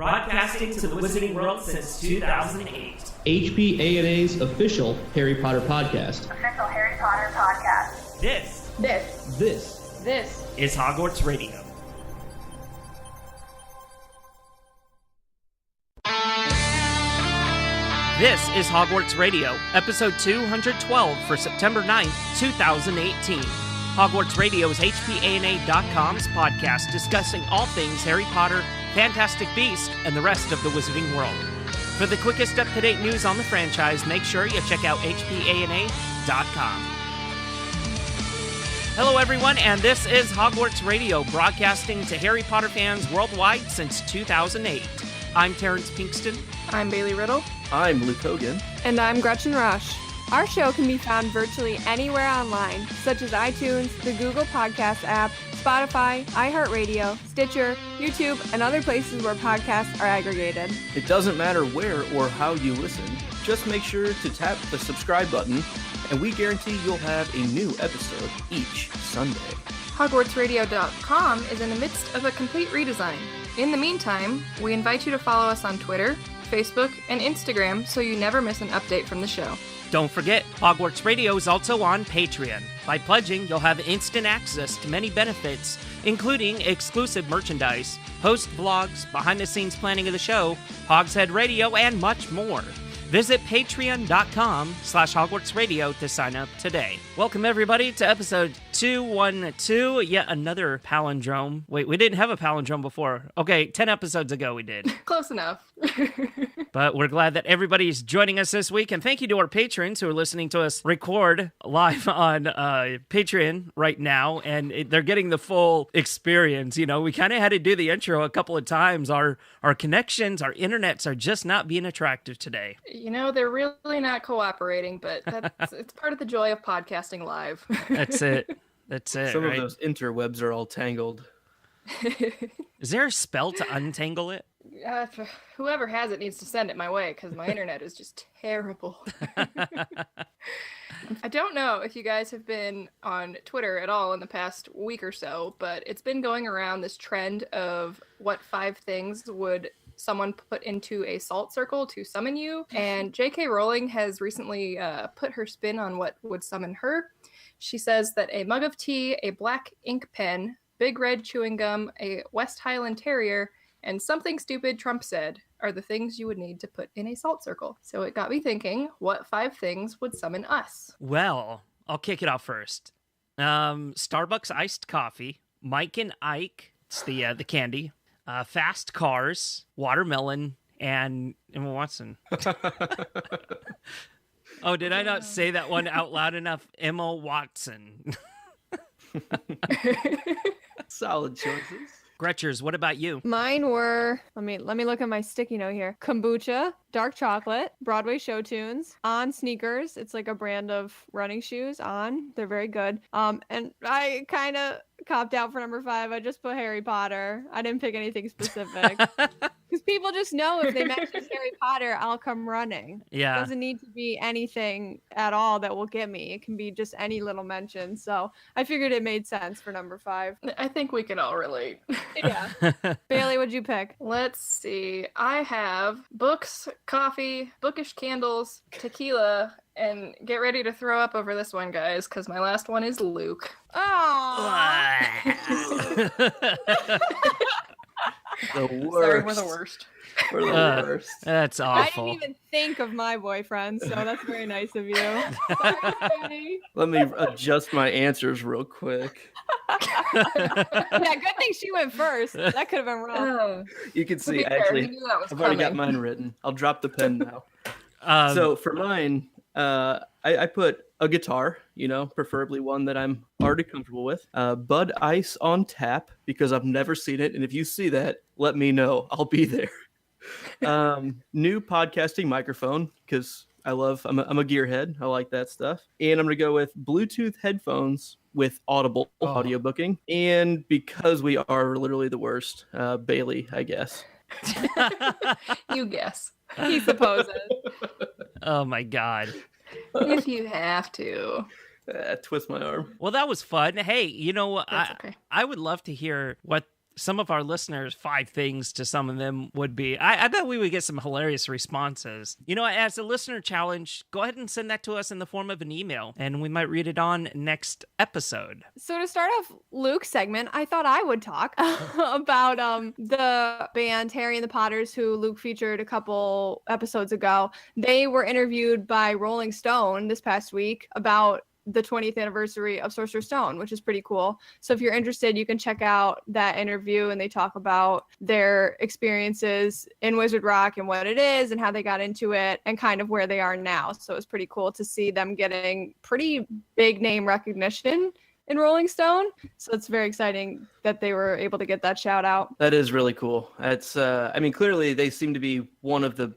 Broadcasting to the Wizarding World since 2008. HPANA's official Harry Potter podcast. Official Harry Potter podcast. This is Hogwarts Radio. This is Hogwarts Radio, episode 212 for September 9th, 2018. Hogwarts Radio is HPANA.com's podcast discussing all things Harry Potter, Fantastic Beasts, and the rest of the Wizarding World. For the quickest up-to-date news on the franchise, make sure you check out HPANA.com. Hello, everyone, and this is Hogwarts Radio, broadcasting to Harry Potter fans worldwide since 2008. I'm Terrence Pinkston. I'm Bailey Riddle. I'm Luke Hogan. And I'm Gretchen Rush. Our show can be found virtually anywhere online, such as iTunes, the Google Podcast app, Spotify, iHeartRadio, Stitcher, YouTube, and other places where podcasts are aggregated. It doesn't matter where or how you listen. Just make sure to tap the subscribe button, and we guarantee you'll have a new episode each Sunday. HogwartsRadio.com is in the midst of a complete redesign. In the meantime, we invite you to follow us on Twitter, Facebook, and Instagram so you never miss an update from the show. Don't forget, Hogwarts Radio is also on Patreon. By pledging, you'll have instant access to many benefits, including exclusive merchandise, host vlogs, behind-the-scenes planning of the show, Hogshead Radio, and much more. Visit patreon.com/Hogwarts Radio to sign up today. Welcome, everybody, to episode 212, yet another palindrome. Wait, we didn't have a palindrome before. Okay, 10 episodes ago we did. Close enough. But we're glad that everybody's joining us this week, and thank you to our patrons who are listening to us record live on Patreon right now, and they're getting the full experience. You know, we kind of had to do the intro a couple of times. Our connections, our internets are just not being attractive today. You know, they're really not cooperating, but it's part of the joy of podcasting live. That's it. Some of those interwebs are all tangled. Is there a spell to untangle it? Whoever has it needs to send it my way, because my internet is just terrible. I don't know if you guys have been on Twitter at all in the past week or so, but it's been going around this trend of what 5 things would someone put into a salt circle to summon you. And J.K. Rowling has recently put her spin on what would summon her. She says that a mug of tea, a black ink pen, big red chewing gum, a West Highland Terrier, and something stupid Trump said are the things you would need to put in a salt circle. So it got me thinking, what 5 things would summon us? Well, I'll kick it off first. Starbucks iced coffee, Mike and Ike, it's the candy, fast cars, watermelon, and Emma Watson. Oh, did I not say that one out loud enough? Emma Watson. Solid choices. Gretchers, what about you? Mine were, let me look at my sticky note here. Kombucha, dark chocolate, Broadway show tunes, On sneakers. It's like a brand of running shoes. On, they're very good. And I kind of copped out for number 5. I just put Harry Potter. I didn't pick anything specific. Because people just know if they mention Harry Potter, I'll come running. Yeah. It doesn't need to be anything at all that will get me. It can be just any little mention. So I figured it made sense for number 5. I think we can all relate. Yeah. Bailey, what'd you pick? Let's see. I have books, coffee, bookish candles, tequila, and get ready to throw up over this one, guys, because my last one is Luke. Oh. The worst. Sorry, we're the worst. We're the worst. That's awful. I didn't even think of my boyfriend, so that's very nice of you. Sorry. Let me adjust my answers real quick. Yeah, good thing she went first. That could have been wrong. You can see, fair, actually, we knew that was I've already got coming. mine written. I'll drop the pen now. So for mine, I put a guitar, preferably one that I'm already comfortable with. Bud Ice on tap, because I've never seen it. And if you see that, let me know. I'll be there. New podcasting microphone, because I'm a gearhead. I like that stuff. And I'm going to go with Bluetooth headphones with Audible audio booking. And because we are literally the worst, Bailey, I guess. You guess. He supposes. Oh my God. If you have to. Twist my arm. Well, that was fun. Hey, That's okay. I would love to hear what some of our listeners 5 things to some of them would be, I bet we would get some hilarious responses. As a listener challenge, go ahead and send that to us in the form of an email, and we might read it on next episode. So to start off Luke's segment, I thought I would talk about the band Harry and the Potters, who Luke featured a couple episodes ago. They were interviewed by Rolling Stone this past week about the 20th anniversary of Sorcerer's Stone, which is pretty cool. So if you're interested, you can check out that interview, and they talk about their experiences in Wizard Rock and what it is and how they got into it and kind of where they are now. So it's pretty cool to see them getting pretty big name recognition in Rolling Stone. So it's very exciting that they were able to get that shout out. That is really cool. It's clearly they seem to be one of the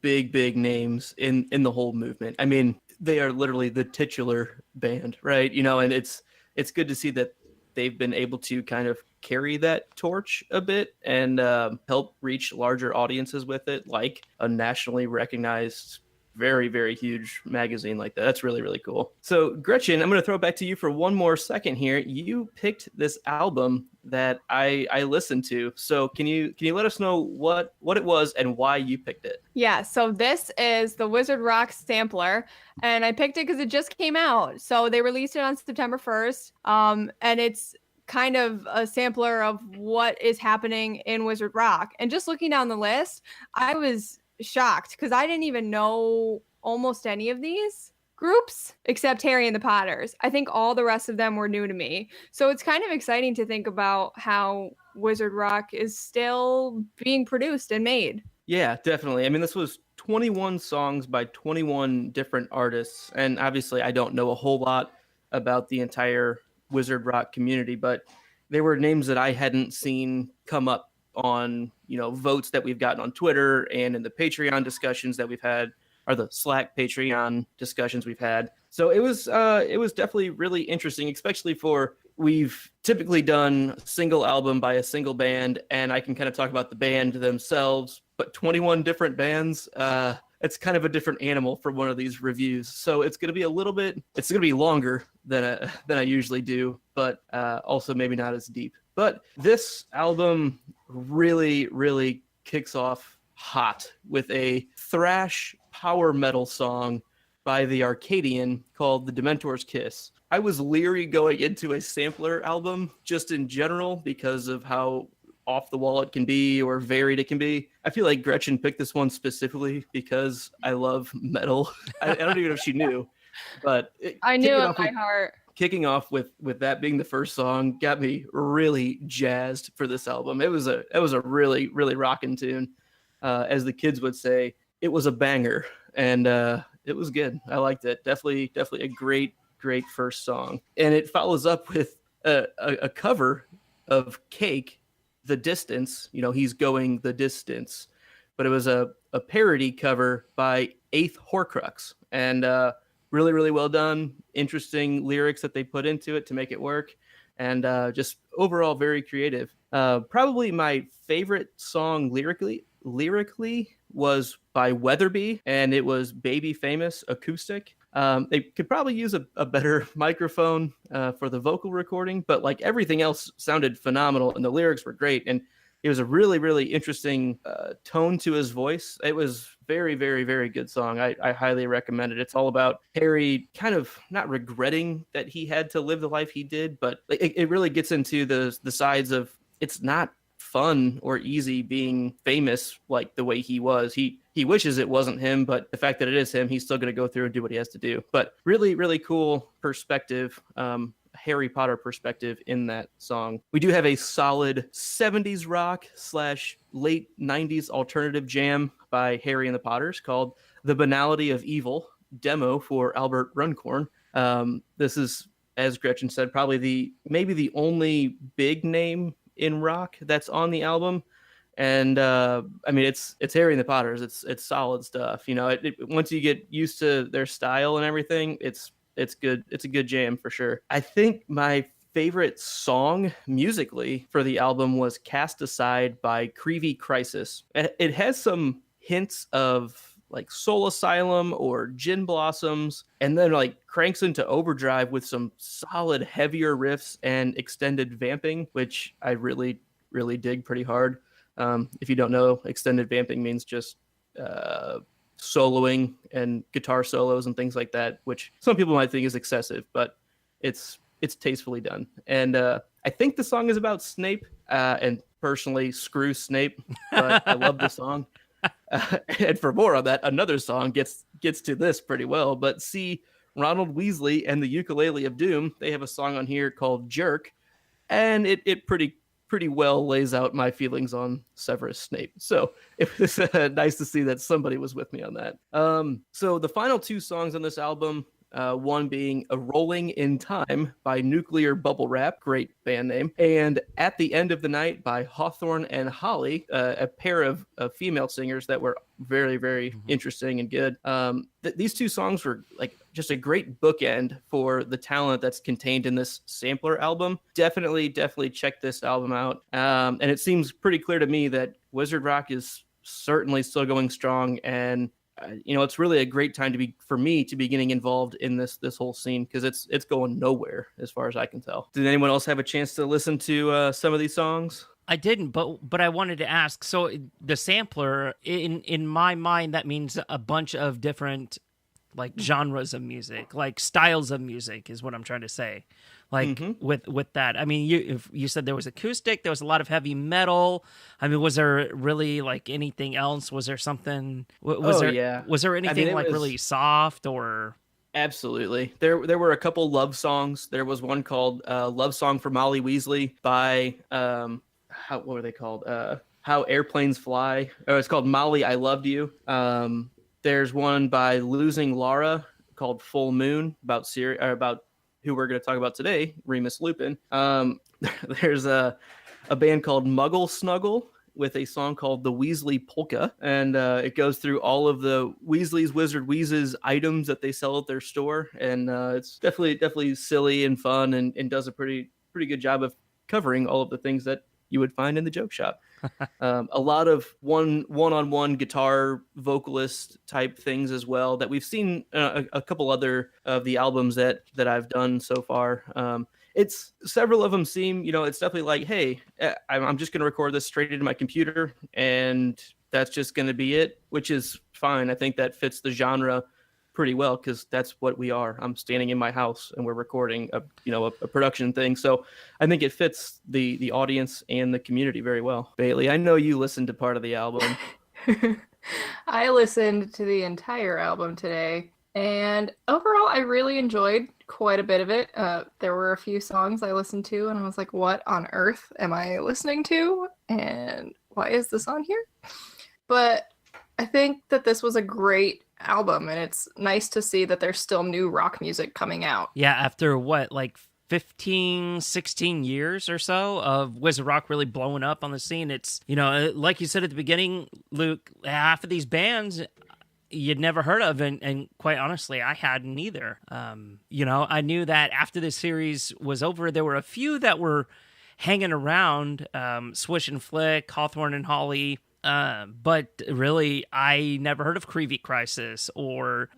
big names in the whole movement. I mean, they are literally the titular band, right? And it's good to see that they've been able to kind of carry that torch a bit and help reach larger audiences with it, like a nationally recognized, very, very huge magazine like that. That's really, really cool. So Gretchen, I'm going to throw it back to you for one more second here. You picked this album that I listened to. So can you let us know what it was and why you picked it? Yeah, so this is the Wizard Rock sampler, and I picked it because it just came out. So they released it on September 1st, and it's kind of a sampler of what is happening in Wizard Rock. And just looking down the list, I was shocked because I didn't even know almost any of these groups except Harry and the Potters. I think all the rest of them were new to me. So it's kind of exciting to think about how Wizard Rock is still being produced and made. Yeah, definitely. I mean, this was 21 songs by 21 different artists. And obviously I don't know a whole lot about the entire Wizard Rock community, but there were names that I hadn't seen come up on, votes that we've gotten on Twitter and in the Patreon discussions that we've had, or the Slack Patreon discussions we've had. So it was definitely really interesting, especially we've typically done single album by a single band, and I can kind of talk about the band themselves, but 21 different bands, it's kind of a different animal for one of these reviews. So it's going to be it's going to be longer than I usually do, but also maybe not as deep. But this album really, really kicks off hot with a thrash power metal song by the Arcadian called The Dementor's Kiss. I was leery going into a sampler album just in general because of how off the wall it can be or varied it can be. I feel like Gretchen picked this one specifically because I love metal. I don't even know if she knew, but I knew it by heart. Kicking off with that being the first song got me really jazzed for this album. It was a really, really rocking tune. As the kids would say, it was a banger, and it was good. I liked it. Definitely a great first song. And it follows up with a cover of Cake, The Distance. He's going the distance. But it was a parody cover by Eighth Horcrux. And really, really well done. Interesting lyrics that they put into it to make it work. And just overall very creative. Probably my favorite song lyrically was by Weatherby, and it was Baby Famous acoustic. They could probably use a better microphone for the vocal recording, but like everything else sounded phenomenal, and the lyrics were great. And it was a really, really interesting tone to his voice. It was very, very, very good song. I highly recommend it. It's all about Harry kind of not regretting that he had to live the life he did, but it really gets into the sides of it's not fun or easy being famous like the way he was. He wishes it wasn't him, but the fact that it is him, he's still going to go through and do what he has to do. But really, really cool perspective. Harry Potter perspective in that song. We do have a solid 70s rock / late 90s alternative jam by Harry and the Potters called The Banality of Evil, demo for Albert Runcorn. This is, as Gretchen said, probably maybe the only big name in rock that's on the album. And it's Harry and the Potters. It's solid stuff. Once you get used to their style and everything, it's good. It's a good jam for sure. I think my favorite song musically for the album was Cast Aside by Creevy Crisis. It has some hints of like Soul Asylum or Gin Blossoms, and then like cranks into overdrive with some solid heavier riffs and extended vamping, which I really, really dig pretty hard. If you don't know, extended vamping means just soloing and guitar solos and things like that, which some people might think is excessive, but it's tastefully done. And I think the song is about Snape, and personally, screw Snape, but I love the song. And for more on that, another song gets to this pretty well. But see, Ronald Weasley and the Ukulele of Doom, they have a song on here called Jerk, and it pretty well lays out my feelings on Severus Snape. So it was nice to see that somebody was with me on that. So the final two songs on this album, one being A Rolling in Time by Nuclear Bubble Wrap, great band name, and At the End of the Night by Hawthorne and Holly, a pair of female singers that were very, very interesting and good. These two songs were like just a great bookend for the talent that's contained in this sampler album. Definitely check this album out. And it seems pretty clear to me that Wizard Rock is certainly still going strong, and it's really a great time for me to be getting involved in this whole scene, because it's going nowhere as far as I can tell. Did anyone else have a chance to listen to some of these songs? I didn't, but I wanted to ask. So the sampler, in my mind, that means a bunch of different like genres of music, like styles of music, is what I'm trying to say. Like with that, I mean, you said there was acoustic, there was a lot of heavy metal. I mean, was there really like anything else? Was there something? Was there anything really soft or? Absolutely. There were a couple love songs. There was one called "Love Song for Molly Weasley" by what were they called? How Airplanes Fly. Oh, it's called "Molly, I Loved You." There's one by Losing Laura called "Full Moon" about who we're going to talk about today, Remus Lupin. There's a band called Muggle Snuggle with a song called The Weasley Polka, and it goes through all of the Weasley's Wizard Wheezes items that they sell at their store, and it's definitely silly and fun, and does a pretty good job of covering all of the things that you would find in the joke shop. A lot of one-on-one guitar vocalist type things as well that we've seen a couple other of the albums that I've done so far. It's several of them seem, it's definitely like, hey, I'm just going to record this straight into my computer and that's just going to be it, which is fine. I think that fits the genre pretty well, because that's what we are. I'm standing in my house and we're recording a production thing. So I think it fits the audience and the community very well. Bailey, I know you listened to part of the album. I listened to the entire album today, and overall I really enjoyed quite a bit of it. There were a few songs I listened to and I was like, what on earth am I listening to? And why is this on here? But I think that this was a great album, and it's nice to see that there's still new rock music coming out. Yeah, after what, like 15, 16 years or so of Wizard Rock really blowing up on the scene. It's, like you said at the beginning, Luke, half of these bands you'd never heard of, and quite honestly, I hadn't either. I knew that after this series was over, there were a few that were hanging around, Swish and Flick, Hawthorne and Holly, but really, I never heard of Creevy Crisis or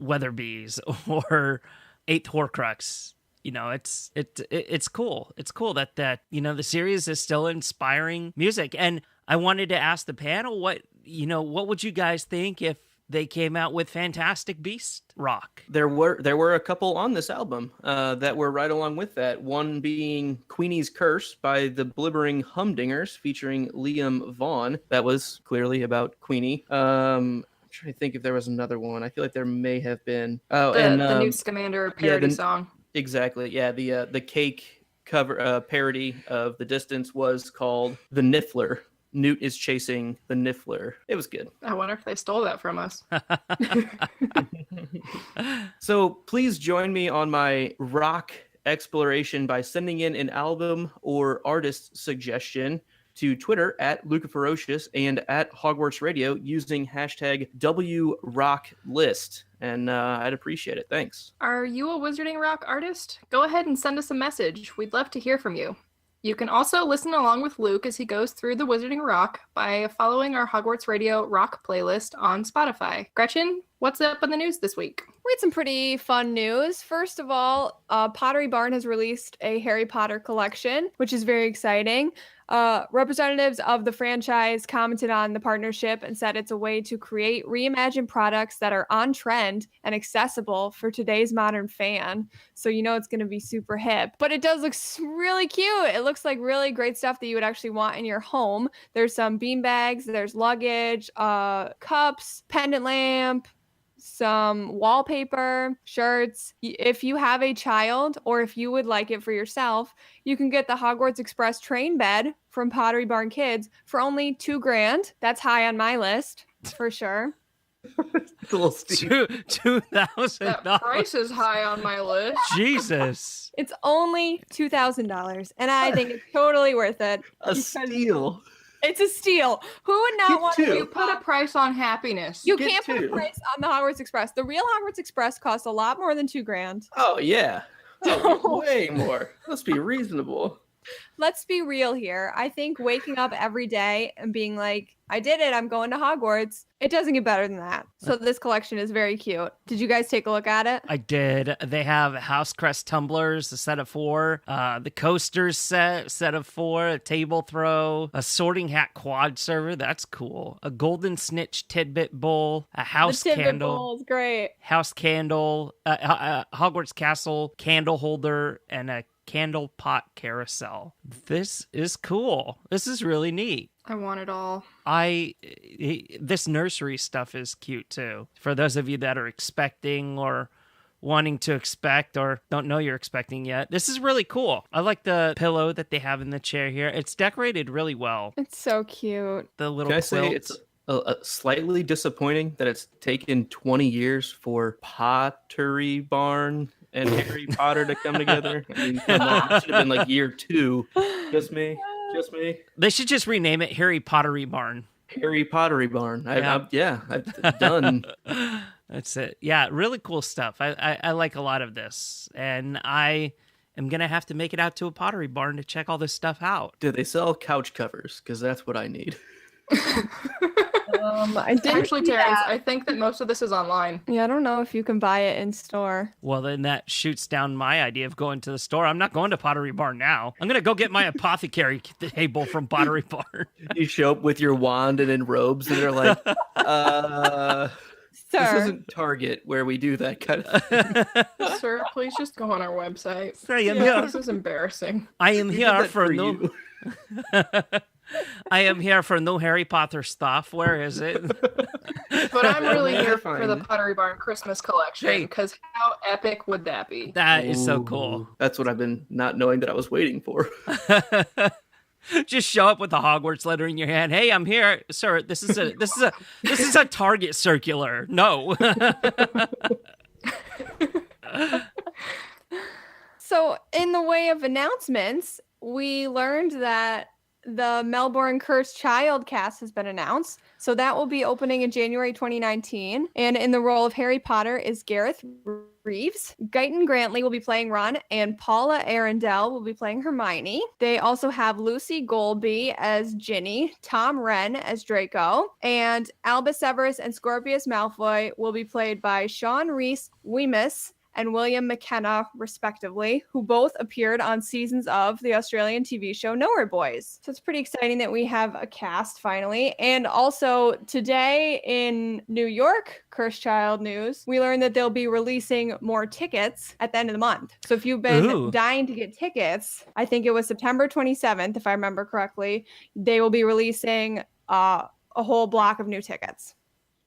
Weatherbees or Eighth Horcrux. It's cool. It's cool that the series is still inspiring music. And I wanted to ask the panel, what would you guys think if they came out with Fantastic Beast rock? There were a couple on this album that were right along with that. One being Queenie's Curse by the Blibbering Humdingers featuring Liam Vaughn. That was clearly about Queenie. I'm trying to think if there was another one. I feel like there may have been. The Newt Scamander parody song. Exactly. Yeah. The Cake cover parody of The Distance was called The Niffler. Newt is chasing the Niffler. It was good. I wonder if they stole that from us. So please join me on my rock exploration by sending in an album or artist suggestion to Twitter at LucaFerocious and at Hogwarts Radio using hashtag WRockList. And I'd appreciate it. Thanks. Are you a Wizarding Rock artist? Go ahead and send us a message. We'd love to hear from you. You can also listen along with Luke as he goes through the Wizarding Rock by following our Hogwarts Radio rock playlist on Spotify. Gretchen, what's up in the news this week? We had some pretty fun news. First of all, Pottery Barn has released a Harry Potter collection, which is very exciting. Representatives of the franchise commented on the partnership and said it's a way to create reimagined products that are on trend and accessible for today's modern fan. So it's going to be super hip. But it does look really cute. It looks like really great stuff that you would actually want in your home. There's some bean bags, there's luggage, cups, pendant lamp, some wallpaper, shirts. If you have a child or if you would like it for yourself, you can get the Hogwarts Express train bed from Pottery Barn Kids for only $2,000. That's high on my list for sure. It's a little steep. $2,000. That price is high on my list. Jesus. It's only $2,000, and I think it's totally worth it. A steal. It's a steal. Who would not want to? You put a price on happiness. You can't put a price on the Hogwarts Express. The real Hogwarts Express costs a lot more than $2,000. Oh yeah, way more. Let's be reasonable. Let's be real here. I think waking up every day and being like, I did it, I'm going to Hogwarts, it doesn't get better than that. So this collection is very cute. Did you guys take a look at it? I did. They have House Crest tumblers, a set of 4, the coasters set of 4, a table throw, a sorting hat quad server, that's cool, a golden snitch tidbit bowl, a house the tidbit candle. bowl is great. House candle, Hogwarts castle candle holder, and a candle pot carousel. This is cool. This is really neat. I want it all. This nursery stuff is cute too. For those of you that are expecting or wanting to expect or don't know you're expecting yet, this is really cool. I like the pillow that they have in the chair here. It's decorated really well. It's so cute. The little Can I quilt. say it's slightly disappointing that it's taken 20 years for Pottery Barn and Harry Potter to come together? I mean, come on. It should have been like year 2. Just me. They should just rename it Harry Pottery Barn. Harry Pottery Barn. I've done. That's it. Yeah, really cool stuff. I like a lot of this. And I am going to have to make it out to a Pottery Barn to check all this stuff out. Do they sell couch covers? Because that's what I need. I didn't Actually, Terrence, I think that most of this is online. Yeah, I don't know if you can buy it in store. Well, then that shoots down my idea of going to the store. I'm not going to Pottery Barn now. I'm going to go get my apothecary table from Pottery Barn. You show up with your wand and in robes, and they're like, Sir. This isn't Target where we do that kind of thing. Sir, please just go on our website. I am here. This is embarrassing. I am We did here that for no. you. I am here for no Harry Potter stuff. Where is it? But I'm really here for the Fine. Pottery Barn Christmas collection, because how epic would that be? That is so cool. That's what I've been not knowing that I was waiting for. Just show up with the Hogwarts letter in your hand. Hey, I'm here, sir. This is a Target circular. No. So, in the way of announcements, we learned that the Melbourne Cursed Child cast has been announced. So that will be opening in January 2019. And in the role of Harry Potter is Gareth Reeves. Guyton Grantley will be playing Ron, and Paula Arundel will be playing Hermione. They also have Lucy Golby as Ginny, Tom Wren as Draco, and Albus Severus and Scorpius Malfoy will be played by Sean Rhys Wemyss and William McKenna, respectively, who both appeared on seasons of the Australian TV show Nowhere Boys. So it's pretty exciting that we have a cast finally. And also today in New York, Cursed Child news, we learned that they'll be releasing more tickets at the end of the month. So if you've been dying to get tickets, I think it was September 27th, if I remember correctly, they will be releasing a whole block of new tickets.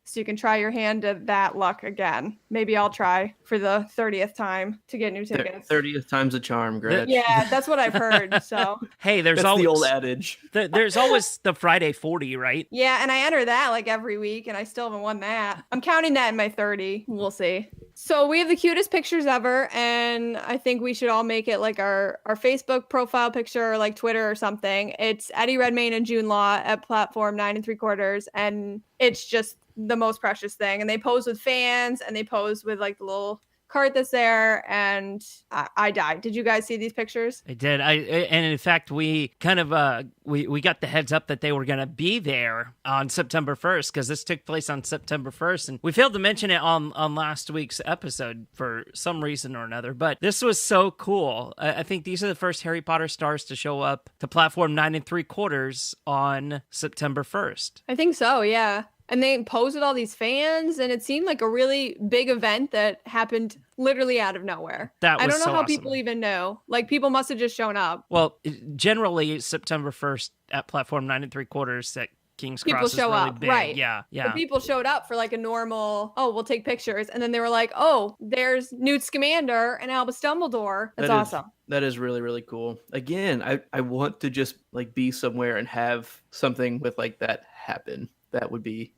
So you can try your hand at that luck again. Maybe I'll try for the 30th time to get new tickets. 30th time's a charm, Gretch. Yeah, that's what I've heard. So Hey, there's That's always the old adage. there's always the Friday 40, right? yeah, and I enter that like every week, and I still haven't won that. I'm counting that in my 30. We'll see. So we have the cutest pictures ever, and I think we should all make it like our Facebook profile picture, or like Twitter or something. It's Eddie Redmayne and June Law at platform 9 3/4, and it's just the most precious thing. And they pose with fans, and they pose with like the little cart that's there, and I died. Did you guys see these pictures? I did. And in fact, we kind of we got the heads up that they were going to be there on September 1st, because this took place on September 1st, and we failed to mention it on last week's episode for some reason or another. But this was so cool. I think these are the first Harry Potter stars to show up to platform 9 3/4 on September 1st. I think so, yeah. And they posed with all these fans, and it seemed like a really big event that happened literally out of nowhere. That was I don't know so how awesome. people even know. Like, people must have just shown up. Well, generally September 1st at platform 9 3/4 at King's People Cross is show really up, big. right. Yeah. But people showed up for like a normal, we'll take pictures. And then they were like, oh, there's Newt Scamander and Albus Dumbledore. That's awesome. That is really, really cool. Again, I want to just like be somewhere and have something with like that happen. That would be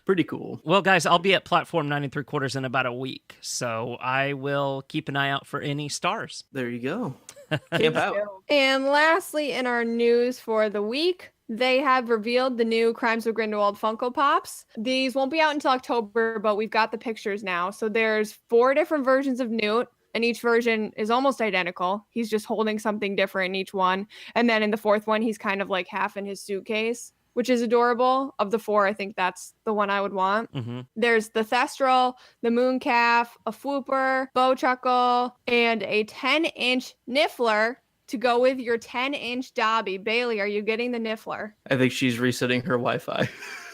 pretty cool. Well, guys, I'll be at platform 9 3/4 in about a week, so I will keep an eye out for any stars. There you go. Camp out. And lastly, in our news for the week, they have revealed the new Crimes of Grindelwald Funko Pops. These won't be out until October, but we've got the pictures now. So there's 4 different versions of Newt, and each version is almost identical. He's just holding something different in each one. And then in the 4th one, he's kind of like half in his suitcase, which is adorable. Of the 4, I think that's the one I would want. Mm-hmm. There's the Thestral, the Mooncalf, a Flooper, Bowtruckle, and a 10-inch Niffler to go with your 10-inch Dobby. Bailey, are you getting the Niffler? I think she's resetting her Wi-Fi.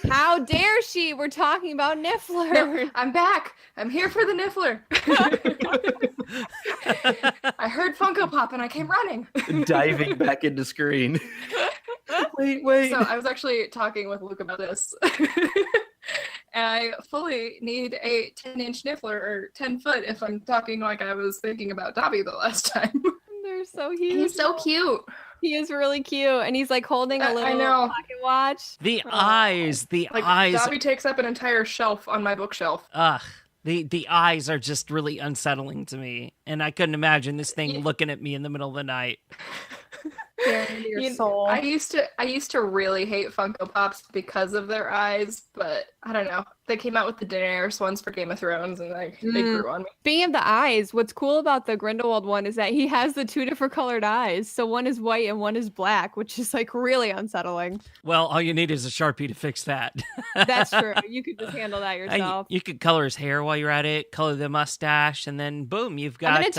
How dare she? We're talking about Niffler. No, I'm back. I'm here for the Niffler. I heard Funko Pop and I came running. Diving back into screen. Wait. So I was actually talking with Luke about this. And I fully need a 10-inch Niffler, or 10 foot if I'm talking like I was thinking about Dobby the last time. They're so cute. He's so cute. He is really cute. And he's like holding a little pocket watch. The eyes. Dobby takes up an entire shelf on my bookshelf. Ugh. The eyes are just really unsettling to me. And I couldn't imagine this thing looking at me in the middle of the night. Your soul. I used to really hate Funko Pops because of their eyes, but I don't know. They came out with the Daenerys ones for Game of Thrones, and they grew on me. Speaking of the eyes, what's cool about the Grindelwald one is that he has the 2 different colored eyes. So one is white and one is black, which is like really unsettling. Well, all you need is a Sharpie to fix that. That's true. You could just handle that yourself. You could color his hair while you're at it, color the mustache, and then boom, you've got... I'm going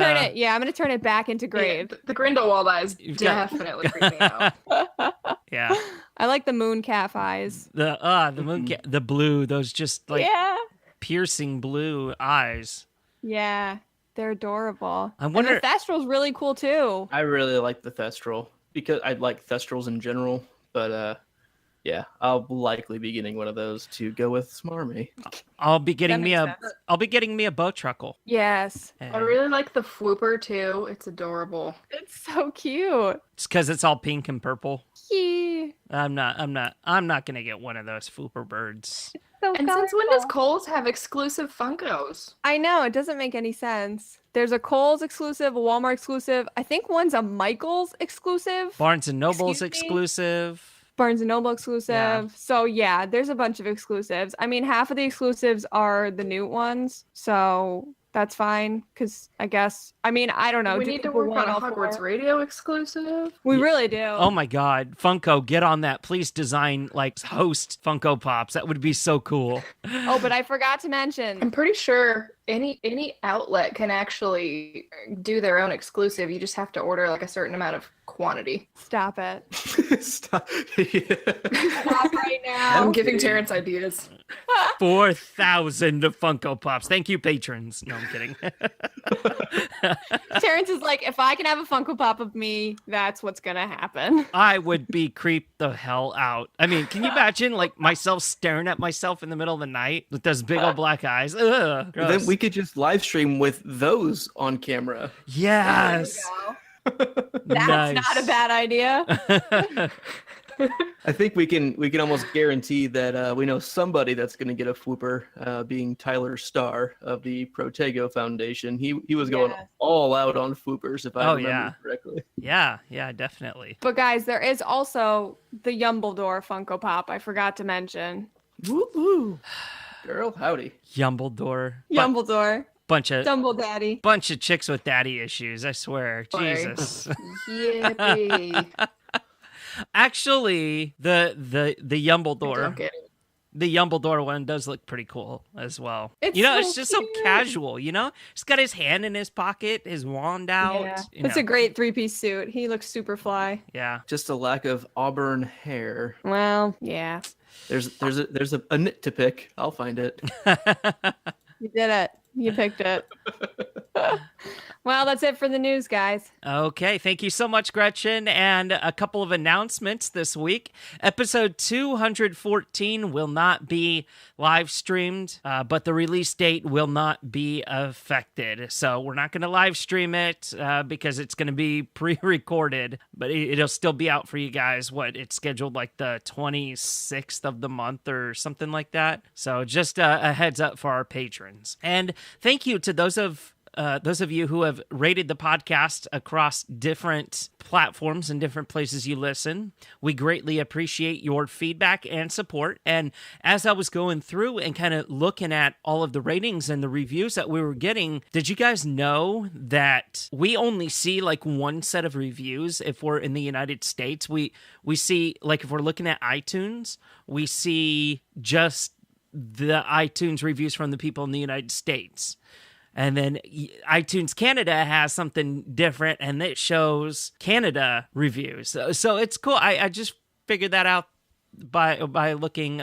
to turn it back into Grave. Yeah, the Grindelwald eyes definitely freak me out. Yeah. I like the Mooncalf eyes. The Mooncalf, the blue, those just like piercing blue eyes. Yeah, they're adorable. I wonder... And the Thestral's really cool too. I really like the Thestral because I like Thestrals in general, but yeah, I'll likely be getting one of those to go with Smarmy. I'll be getting me a Bowtruckle. Yes. I really like the Flooper too. It's adorable. It's so cute. It's because it's all pink and purple. Yeah. I'm not gonna get one of those Flooper birds. So and since when does Kohl's have exclusive Funkos? I know, it doesn't make any sense. There's a Kohl's exclusive, a Walmart exclusive. I think one's a Michael's exclusive. Barnes and Noble's exclusive. Barnes & Noble exclusive. Yeah. So yeah, there's a bunch of exclusives. I mean, half of the exclusives are the Newt ones, so that's fine. Because I guess, I mean, I don't know. We need to work on a Hogwarts Radio exclusive. We really do. Oh my God, Funko, get on that! Please design host Funko Pops. That would be so cool. Oh, but I forgot to mention. I'm pretty sure any outlet can actually do their own exclusive. You just have to order a certain amount of quantity. Stop it. Stop. Stop right now. I'm giving Terrence ideas. 4,000 Funko Pops. Thank you, patrons. No, I'm kidding. Terrence is like, if I can have a Funko Pop of me, that's what's gonna happen. I would be creeped the hell out. I mean, can you imagine myself staring at myself in the middle of the night with those big old black eyes? Ugh, gross. Then we could just live stream with those on camera. Yes. That's not a bad idea. I think we can almost guarantee that we know somebody that's going to get a Flooper, being Tyler Starr of the Protego Foundation. He was going all out on Floopers, if I remember correctly. Yeah, definitely. But guys, there is also the Yumbledore Funko Pop. I forgot to mention. Woo-hoo. Girl, howdy. Yumbledore. Yumbledore. Bunch of Dumble Daddy. Bunch of chicks with daddy issues, I swear. Sorry. Jesus. Yippee. Actually, the I don't Yumbledore, get it. the Yumbledore one does look pretty cool as well. It's It's so just so cute. casual, He's got his hand in his pocket, his wand out. Yeah. It's a great 3-piece suit. He looks super fly. Yeah. Just a lack of auburn hair. Well, yeah. There's a nit to pick. I'll find it. You did it. You picked it. Well, that's it for the news, guys. Okay, thank you so much, Gretchen. And a couple of announcements this week. Episode 214 will not be live streamed, but the release date will not be affected. So we're not going to live stream it because it's going to be pre-recorded, but it'll still be out for you guys. It's scheduled like the 26th of the month or something like that. So just a heads up for our patrons. And thank you to those of you who have rated the podcast across different platforms and different places you listen. We greatly appreciate your feedback and support. And as I was going through and kind of looking at all of the ratings and the reviews that we were getting, did you guys know that we only see like one set of reviews if we're in the United States? We see, like, if we're looking at iTunes, we see just the iTunes reviews from the people in the United States. And then iTunes Canada has something different, and it shows Canada reviews. So it's cool. I just figured that out by looking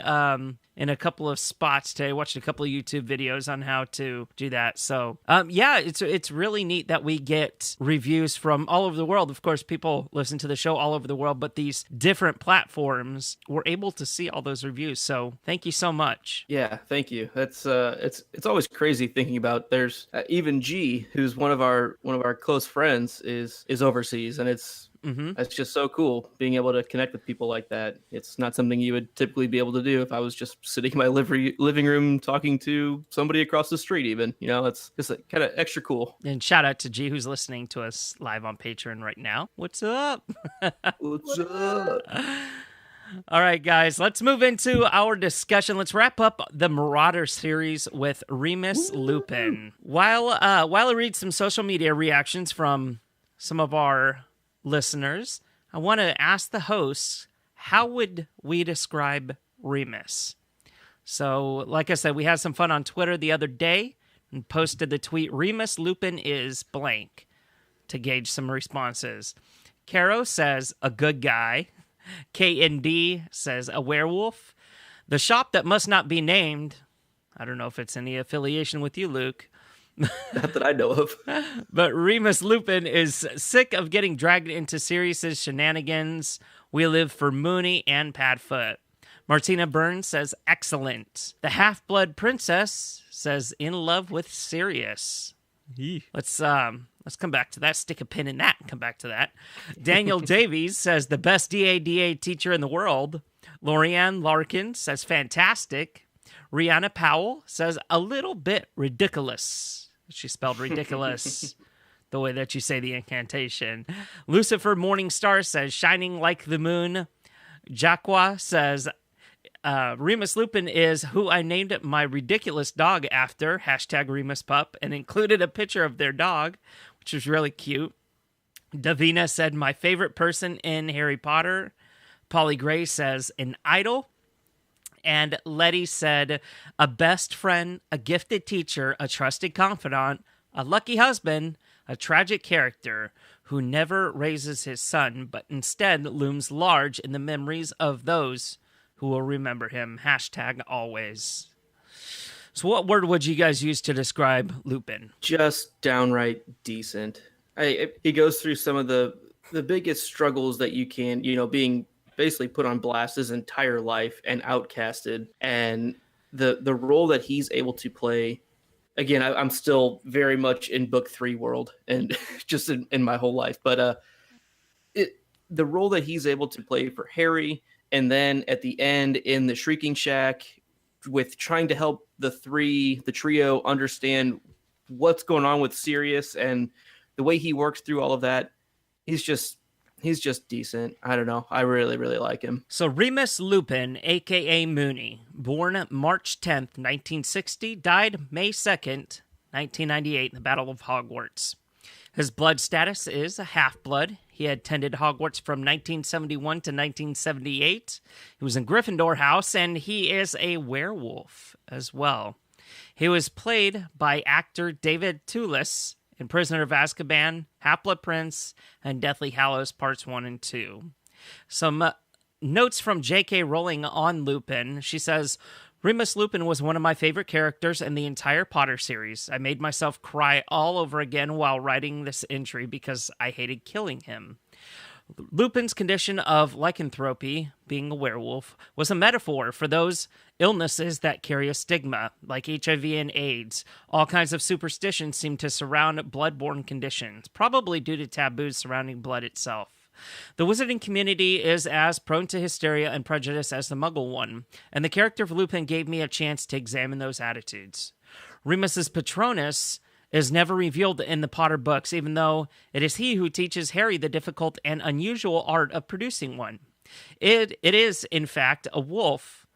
in a couple of spots today. Watched a couple of YouTube videos on how to do that. So it's really neat that we get reviews from all over the world. Of course, people listen to the show all over the world, but these different platforms, we're able to see all those reviews. So thank you so much. Yeah, thank you. That's it's always crazy thinking about. There's even G, who's one of our close friends, is overseas, and it's just so cool being able to connect with people like that. It's not something you would typically be able to do if I was just sitting in my living room talking to somebody across the street even. It's just kind of extra cool. And shout out to G, who's listening to us live on Patreon right now. What's up? What's up? All right, guys, let's move into our discussion. Let's wrap up the Marauder series with Remus Lupin. While I read some social media reactions from some of our listeners, I want to ask the hosts, how would we describe Remus? So, like I said, we had some fun on Twitter the other day and posted the tweet, Remus Lupin is blank, to gauge some responses. Caro says, a good guy. KND says, a werewolf. The shop that must not be named, I don't know if it's any affiliation with you, Luke. Not that I know of. But Remus Lupin is sick of getting dragged into Sirius's shenanigans. We live for Mooney and Padfoot. Martina Burns says, excellent. The Half-Blood Princess says, in love with Sirius. Let's come back to that. Stick a pin in that and come back to that. Daniel Davies says, the best DADA teacher in the world. Lorianne Larkin says, fantastic. Rihanna Powell says, a little bit ridiculous. She spelled ridiculous the way that you say the incantation. Lucifer Morningstar says, shining like the moon. Jaqua says, Remus Lupin is who I named my ridiculous dog after, #RemusPup, and included a picture of their dog, which was really cute. Davina said, my favorite person in Harry Potter. Polly Gray says, an idol. And Letty said, a best friend, a gifted teacher, a trusted confidant, a lucky husband, a tragic character who never raises his son, but instead looms large in the memories of those who will remember him. #always. So what word would you guys use to describe Lupin? Just downright decent. He goes through some of the biggest struggles that you can, being basically put on blast his entire life and outcasted, and the role that he's able to play. Again, I'm still very much in book 3 world and just in my whole life, but the role that he's able to play for Harry, and then at the end in the Shrieking Shack with trying to help the trio understand what's going on with Sirius, and the way he works through all of that, he's just decent. I don't know. I really, really like him. So Remus Lupin, a.k.a. Mooney, born March 10th, 1960, died May 2nd, 1998, the Battle of Hogwarts. His blood status is a half-blood. He attended Hogwarts from 1971 to 1978. He was in Gryffindor House, and he is a werewolf as well. He was played by actor David Toulis in Prisoner of Azkaban, Half-Blood Prince, and Deathly Hallows Parts 1 and 2. Some notes from J.K. Rowling on Lupin. She says, Remus Lupin was one of my favorite characters in the entire Potter series. I made myself cry all over again while writing this entry because I hated killing him. Lupin's condition of lycanthropy, being a werewolf, was a metaphor for those illnesses that carry a stigma, like HIV and AIDS. All kinds of superstitions seem to surround blood-borne conditions, probably due to taboos surrounding blood itself. The wizarding community is as prone to hysteria and prejudice as the Muggle one, and the character of Lupin gave me a chance to examine those attitudes. Remus's Patronus is never revealed in the Potter books, even though it is he who teaches Harry the difficult and unusual art of producing one. It is, in fact, a wolf,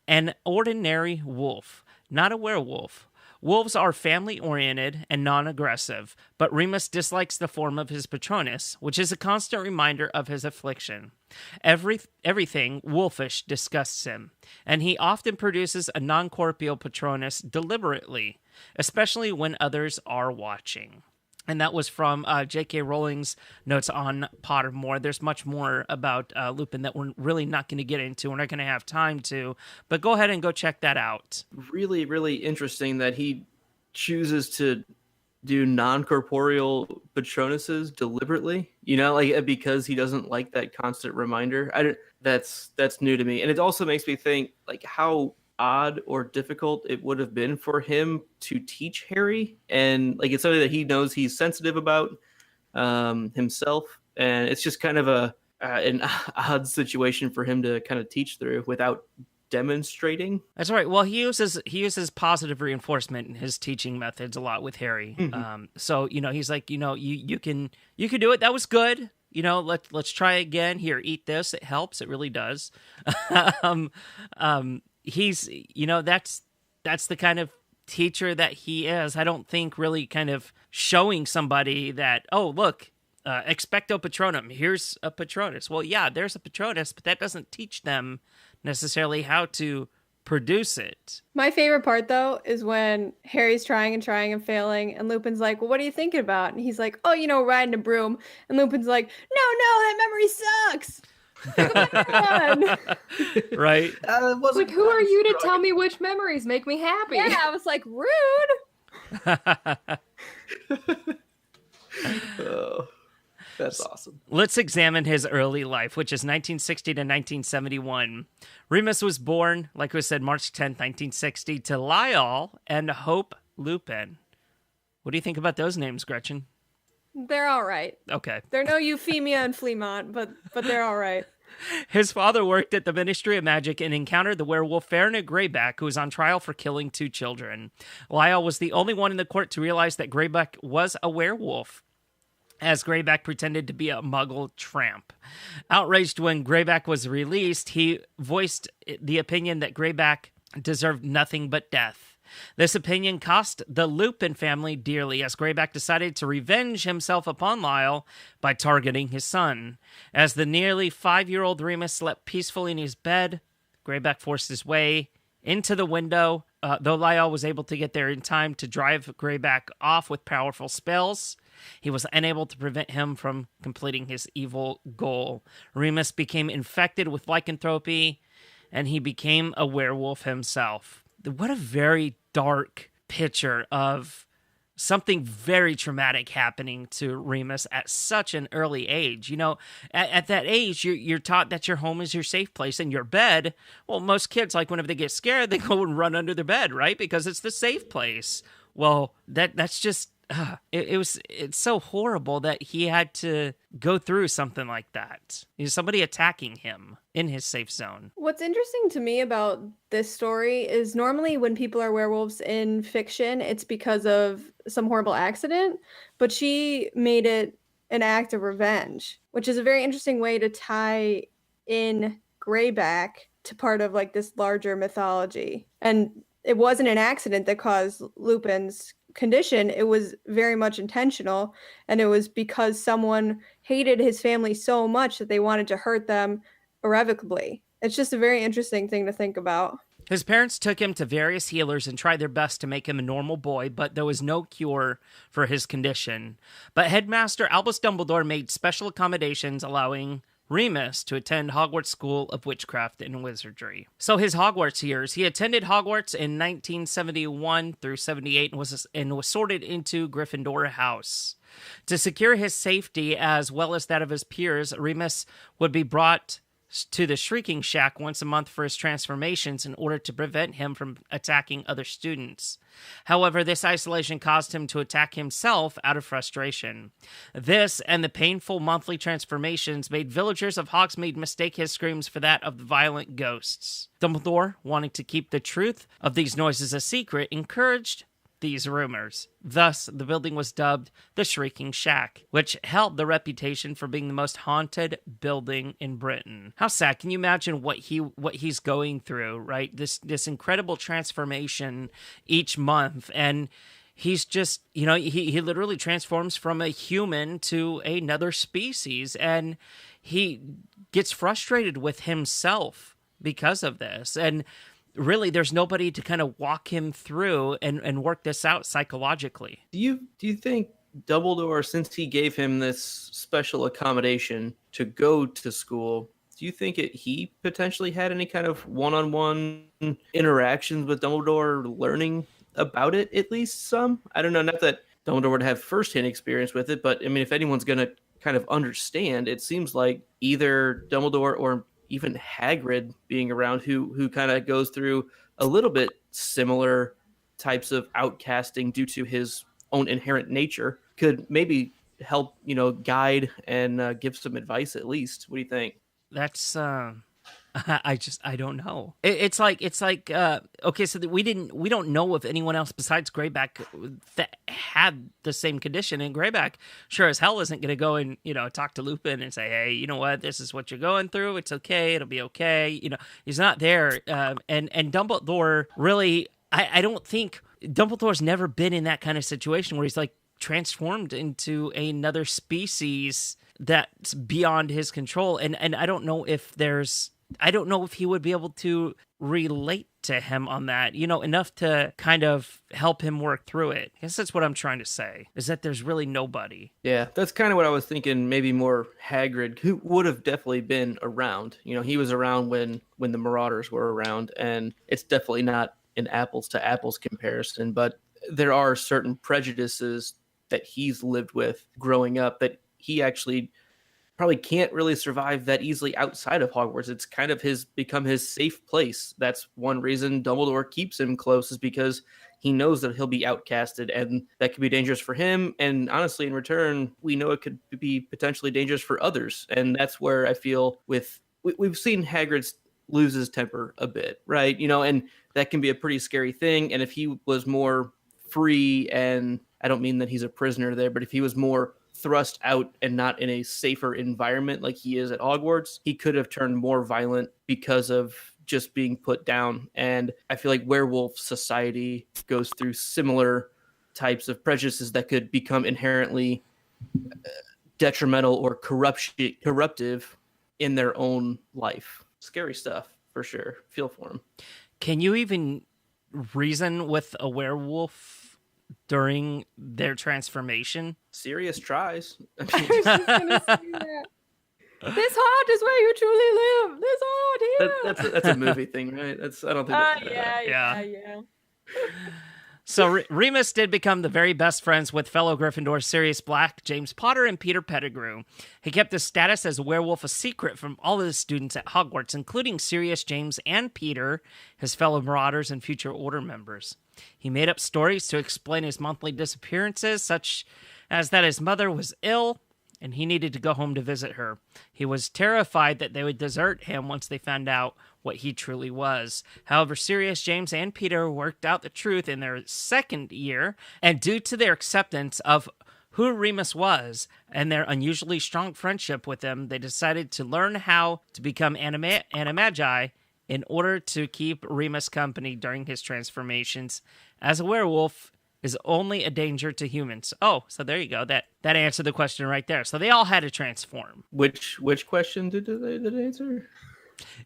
an ordinary wolf, not a werewolf. Wolves are family-oriented and non-aggressive, but Remus dislikes the form of his Patronus, which is a constant reminder of his affliction. Everything wolfish disgusts him, and he often produces a non-corporeal Patronus deliberately, especially when others are watching. And that was from J.K. Rowling's notes on Pottermore. There's much more about Lupin that we're really not going to get into. We're not going to have time to. But go ahead and go check that out. Really, really interesting that he chooses to do non-corporeal Patronuses deliberately. You know, like because he doesn't like that constant reminder. That's new to me. And it also makes me think like how odd or difficult it would have been for him to teach Harry, and like it's something that he knows he's sensitive about himself, and it's just kind of an odd situation for him to kind of teach through without demonstrating. That's right. Well, he uses positive reinforcement in his teaching methods a lot with Harry. Mm-hmm. So he's like, you can do it. That was good. Let's try again. Here, eat this. It helps. It really does. He's, that's the kind of teacher that he is. I don't think really kind of showing somebody that, oh, look, expecto patronum, here's a Patronus. Well, yeah, there's a Patronus, but that doesn't teach them necessarily how to produce it. My favorite part, though, is when Harry's trying and failing, and Lupin's like, well, what are you thinking about? And he's like, oh, riding a broom. And Lupin's like, no, that memory sucks. Right. Like, who are you to tell me which memories make me happy? Yeah, I was like, rude. Oh, that's awesome. Let's examine his early life, which is 1960 to 1971. Remus was born, like we said, March 10th, 1960, to Lyle and Hope Lupin. What do you think about those names, Gretchen? They're all right. Okay. They're no Euphemia and Fleamont, but they're all right. His father worked at the Ministry of Magic and encountered the werewolf Farina Greyback, who was on trial for killing 2 children. Lyle was the only one in the court to realize that Greyback was a werewolf, as Greyback pretended to be a Muggle tramp. Outraged when Greyback was released, he voiced the opinion that Greyback deserved nothing but death. This opinion cost the Lupin family dearly, as Greyback decided to revenge himself upon Lyle by targeting his son. As the nearly 5-year-old Remus slept peacefully in his bed, Greyback forced his way into the window, though Lyle was able to get there in time to drive Greyback off with powerful spells. He was unable to prevent him from completing his evil goal. Remus became infected with lycanthropy, and he became a werewolf himself. What a very dark picture of something very traumatic happening to Remus at such an early age. At that age, you're taught that your home is your safe place, and your bed, well, most kids, like whenever they get scared, they go and run under their bed, right? Because it's the safe place. Well, that's just, it's so horrible that he had to go through something like that. Somebody attacking him in his safe zone. What's interesting to me about this story is normally when people are werewolves in fiction, it's because of some horrible accident, but she made it an act of revenge, which is a very interesting way to tie in Greyback to part of like this larger mythology. And it wasn't an accident that caused Lupin's condition, it was very much intentional, and it was because someone hated his family so much that they wanted to hurt them irrevocably. It's just a very interesting thing to think about. His parents took him to various healers and tried their best to make him a normal boy, but there was no cure for his condition. But Headmaster Albus Dumbledore made special accommodations, allowing Remus to attend Hogwarts School of Witchcraft and Wizardry. So his Hogwarts years. He attended Hogwarts in 1971 through 78 and was sorted into Gryffindor House. To secure his safety as well as that of his peers, Remus would be brought to the Shrieking Shack once a month for his transformations in order to prevent him from attacking other students. However, this isolation caused him to attack himself out of frustration. This and the painful monthly transformations made villagers of Hogsmeade mistake his screams for that of the violent ghosts. Dumbledore, wanting to keep the truth of these noises a secret, encouraged these rumors. Thus, the building was dubbed the Shrieking Shack, which held the reputation for being the most haunted building in Britain. How sad. Can you imagine what he's going through, right? This incredible transformation each month, and he's just, he literally transforms from a human to another species, and he gets frustrated with himself because of this. And really, there's nobody to kind of walk him through and work this out psychologically. Do you think Dumbledore, since he gave him this special accommodation to go to school, do you think he potentially had any kind of one-on-one interactions with Dumbledore, learning about it at least some? I don't know, not that Dumbledore would have firsthand experience with it, but I mean, if anyone's going to kind of understand, it seems like either Dumbledore or even Hagrid being around, who kind of goes through a little bit similar types of outcasting due to his own inherent nature, could maybe help, guide and give some advice at least. What do you think? That's I don't know. It's like okay, so we don't know if anyone else besides Greyback that had the same condition. And Greyback sure as hell isn't going to go and talk to Lupin and say, hey, you know what, this is what you're going through. It's okay. It'll be okay. He's not there. And Dumbledore really, I don't think Dumbledore's never been in that kind of situation where he's like transformed into another species that's beyond his control. And I don't know if he would be able to relate to him on that, enough to kind of help him work through it. I guess that's what I'm trying to say, is that there's really nobody. Yeah, that's kind of what I was thinking, maybe more Hagrid, who would have definitely been around. He was around when the Marauders were around, and it's definitely not an apples to apples comparison, but there are certain prejudices that he's lived with growing up that he actually probably can't really survive that easily outside of Hogwarts. It's kind of become his safe place. That's one reason Dumbledore keeps him close, is because he knows that he'll be outcasted, and that could be dangerous for him. And honestly, in return, we know it could be potentially dangerous for others. And that's where I feel we've seen Hagrid lose his temper a bit, right? And that can be a pretty scary thing. And if he was more free, and I don't mean that he's a prisoner there, but if he was more thrust out and not in a safer environment like he is at Hogwarts, he could have turned more violent because of just being put down. And I feel like werewolf society goes through similar types of prejudices that could become inherently detrimental or corruptive in their own life. Scary stuff, for sure. Feel for him. Can you even reason with a werewolf during their transformation? Sirius tries. I was just gonna say that. This heart is where you truly live. This heart here. That's a movie thing, right? I don't think. Yeah. So Remus did become the very best friends with fellow Gryffindors Sirius Black, James Potter, and Peter Pettigrew. He kept his status as a werewolf a secret from all of the students at Hogwarts, including Sirius, James, and Peter, his fellow Marauders and future Order members. He made up stories to explain his monthly disappearances, such as that his mother was ill and he needed to go home to visit her. He was terrified that they would desert him once they found out what he truly was. However, Sirius, James, and Peter worked out the truth in their second year, and due to their acceptance of who Remus was and their unusually strong friendship with him, they decided to learn how to become animagi in order to keep Remus company during his transformations as a werewolf is only a danger to humans. Oh, so there you go. That answered the question right there. So they all had to transform. Which question did it answer?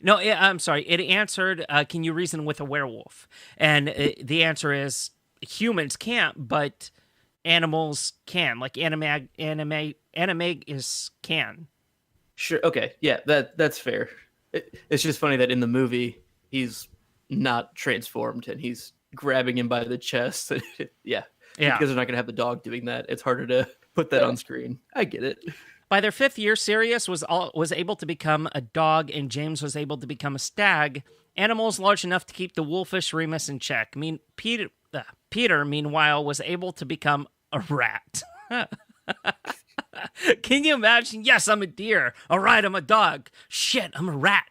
No, I'm sorry. It answered, can you reason with a werewolf? And the answer is humans can't, but animals can. Like anime is can. Sure. Okay. Yeah, that's fair. It's just funny that in the movie he's not transformed and he's grabbing him by the chest. Yeah. Because they're not gonna have the dog doing that. It's harder to put that on screen. I get it. By their 5th year, Sirius was able to become a dog, and James was able to become a stag. Animals large enough to keep the wolfish Remus in check. Peter, meanwhile, was able to become a rat. Can you imagine? Yes, I'm a deer. All right, I'm a dog. Shit, I'm a rat.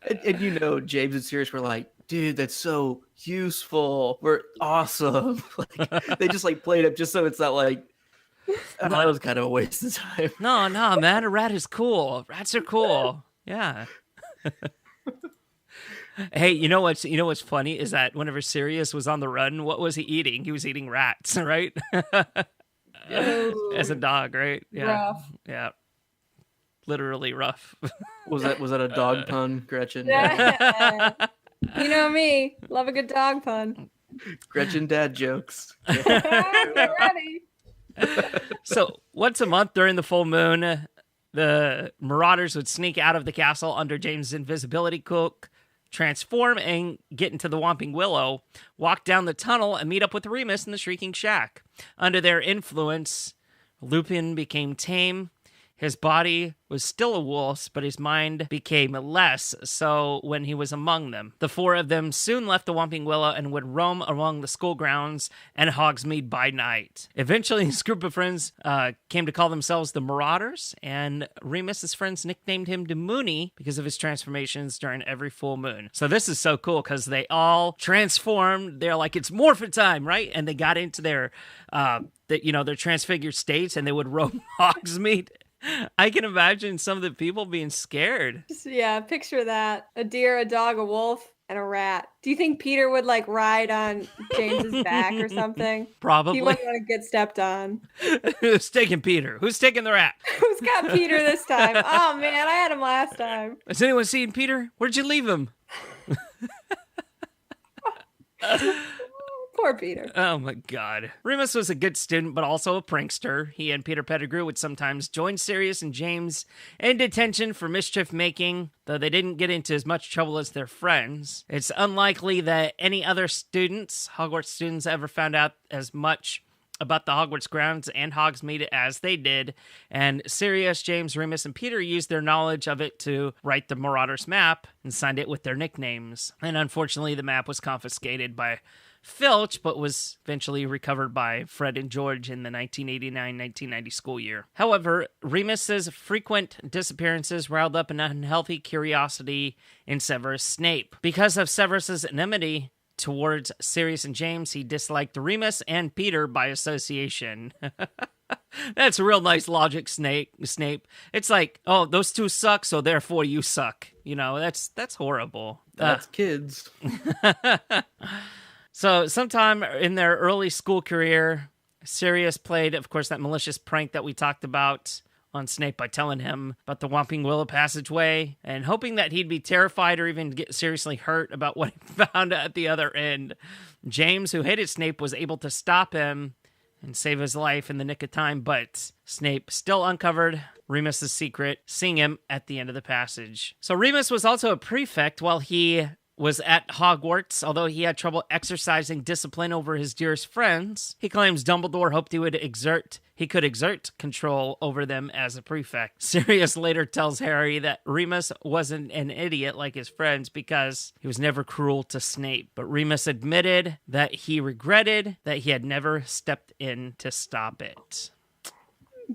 and James and Sirius were like, dude, that's so useful. We're awesome. Like, they just played up just so it's not like, that was kind of a waste of time. No, man, a rat is cool. Rats are cool. Yeah. Hey, you know what's funny is that whenever Sirius was on the run, what was he eating? He was eating rats, right? As a dog, right? Yeah. Rough. Yeah. Literally rough. Was that a dog pun, Gretchen? Yeah. You know me, love a good dog pun. Gretchen dad jokes. Get ready. So once a month during the full moon, the Marauders would sneak out of the castle under James' invisibility cloak, transform and get into the Whomping Willow, walk down the tunnel, and meet up with Remus in the Shrieking Shack. Under their influence, Lupin became tame. His body was still a wolf's, but his mind became less so when he was among them. The 4 of them soon left the Whomping Willow and would roam along the school grounds and Hogsmeade by night. Eventually, this group of friends came to call themselves the Marauders, and Remus's friends nicknamed him the Moony because of his transformations during every full moon. So this is so cool because they all transformed. They're like, it's morphin' time, right? And they got into their transfigured states, and they would roam Hogsmeade. I can imagine some of the people being scared. Yeah, picture that. A deer, a dog, a wolf, and a rat. Do you think Peter would ride on James's back or something? Probably. He wouldn't want to get stepped on. Who's taking Peter? Who's taking the rat? Who's got Peter this time? Oh man, I had him last time. Has anyone seen Peter? Where'd you leave him? Poor Peter. Oh my God. Remus was a good student, but also a prankster. He and Peter Pettigrew would sometimes join Sirius and James in detention for mischief making, though they didn't get into as much trouble as their friends. It's unlikely that any other Hogwarts students, ever found out as much about the Hogwarts grounds and Hogsmeade as they did, and Sirius, James, Remus, and Peter used their knowledge of it to write the Marauders map and signed it with their nicknames. And unfortunately, the map was confiscated by Filch, but was eventually recovered by Fred and George in the 1989-1990 school year. However, Remus's frequent disappearances riled up an unhealthy curiosity in Severus Snape. Because of Severus's enmity towards Sirius and James, he disliked Remus and Peter by association. That's a real nice logic, Snape. It's like, oh, those two suck, so therefore you suck. That's horrible. That's kids. So sometime in their early school career, Sirius played, of course, that malicious prank that we talked about on Snape by telling him about the Whomping Willow passageway and hoping that he'd be terrified or even get seriously hurt about what he found at the other end. James, who hated Snape, was able to stop him and save his life in the nick of time, but Snape still uncovered Remus's secret, seeing him at the end of the passage. So Remus was also a prefect while he was at Hogwarts. Although he had trouble exercising discipline over his dearest friends, he claims Dumbledore hoped he could exert control over them as a prefect. Sirius later tells Harry that Remus wasn't an idiot like his friends because he was never cruel to Snape, but Remus admitted that he regretted that he had never stepped in to stop it.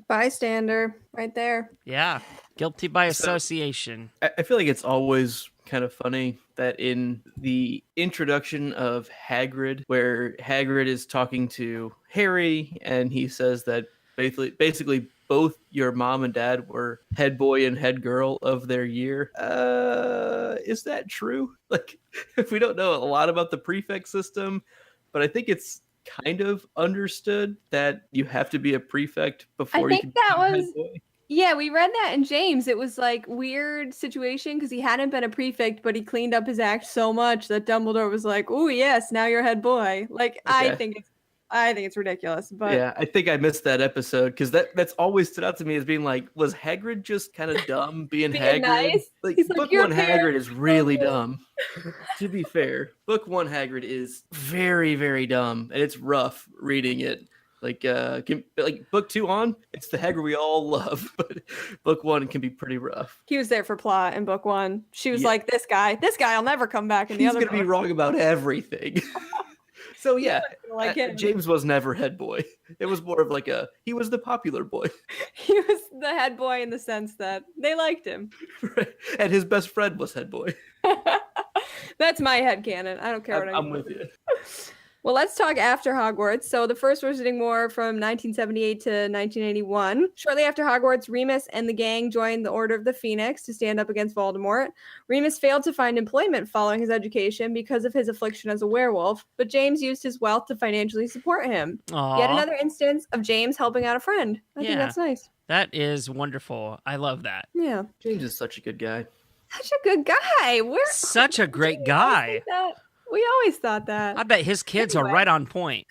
Bystander, right there. Yeah, guilty by association. I feel like it's always kind of funny that in the introduction of Hagrid, where Hagrid is talking to Harry and he says that basically both your mom and dad were head boy and head girl of their year. Is that true? Like, if we don't know a lot about the prefect system, but I think it's kind of understood that you have to be a prefect before you can become a head boy. Yeah, we read that in James. It was like weird situation because he hadn't been a prefect, but he cleaned up his act so much that Dumbledore was like, "Oh yes, now you're head boy." Like okay. I think it's ridiculous. But yeah, I think I missed that episode because that's always stood out to me as being like, was Hagrid just kind of dumb being Hagrid? Nice? Like book one Hagrid is really dumb. To be fair, book one Hagrid is very, very dumb, and it's rough reading it. Like book 2 on, it's the Hagrid we all love, but book 1 can be pretty rough. He was there for plot in book 1. She was like, this guy'll never come back in the other. He's gonna be wrong about everything. So yeah, James was never head boy. It was more of like he was the popular boy. He was the head boy in the sense that they liked him. Right. And his best friend was head boy. That's my headcanon. I don't care what I'm with you. Well, let's talk after Hogwarts. So the First Wizarding War from 1978 to 1981. Shortly after Hogwarts, Remus and the gang joined the Order of the Phoenix to stand up against Voldemort. Remus failed to find employment following his education because of his affliction as a werewolf, but James used his wealth to financially support him. Aww. Yet another instance of James helping out a friend. I think that's nice. That is wonderful. I love that. Yeah. James is such a good guy. Such a good guy. Such a great guy. We always thought that. I bet his kids are right on point.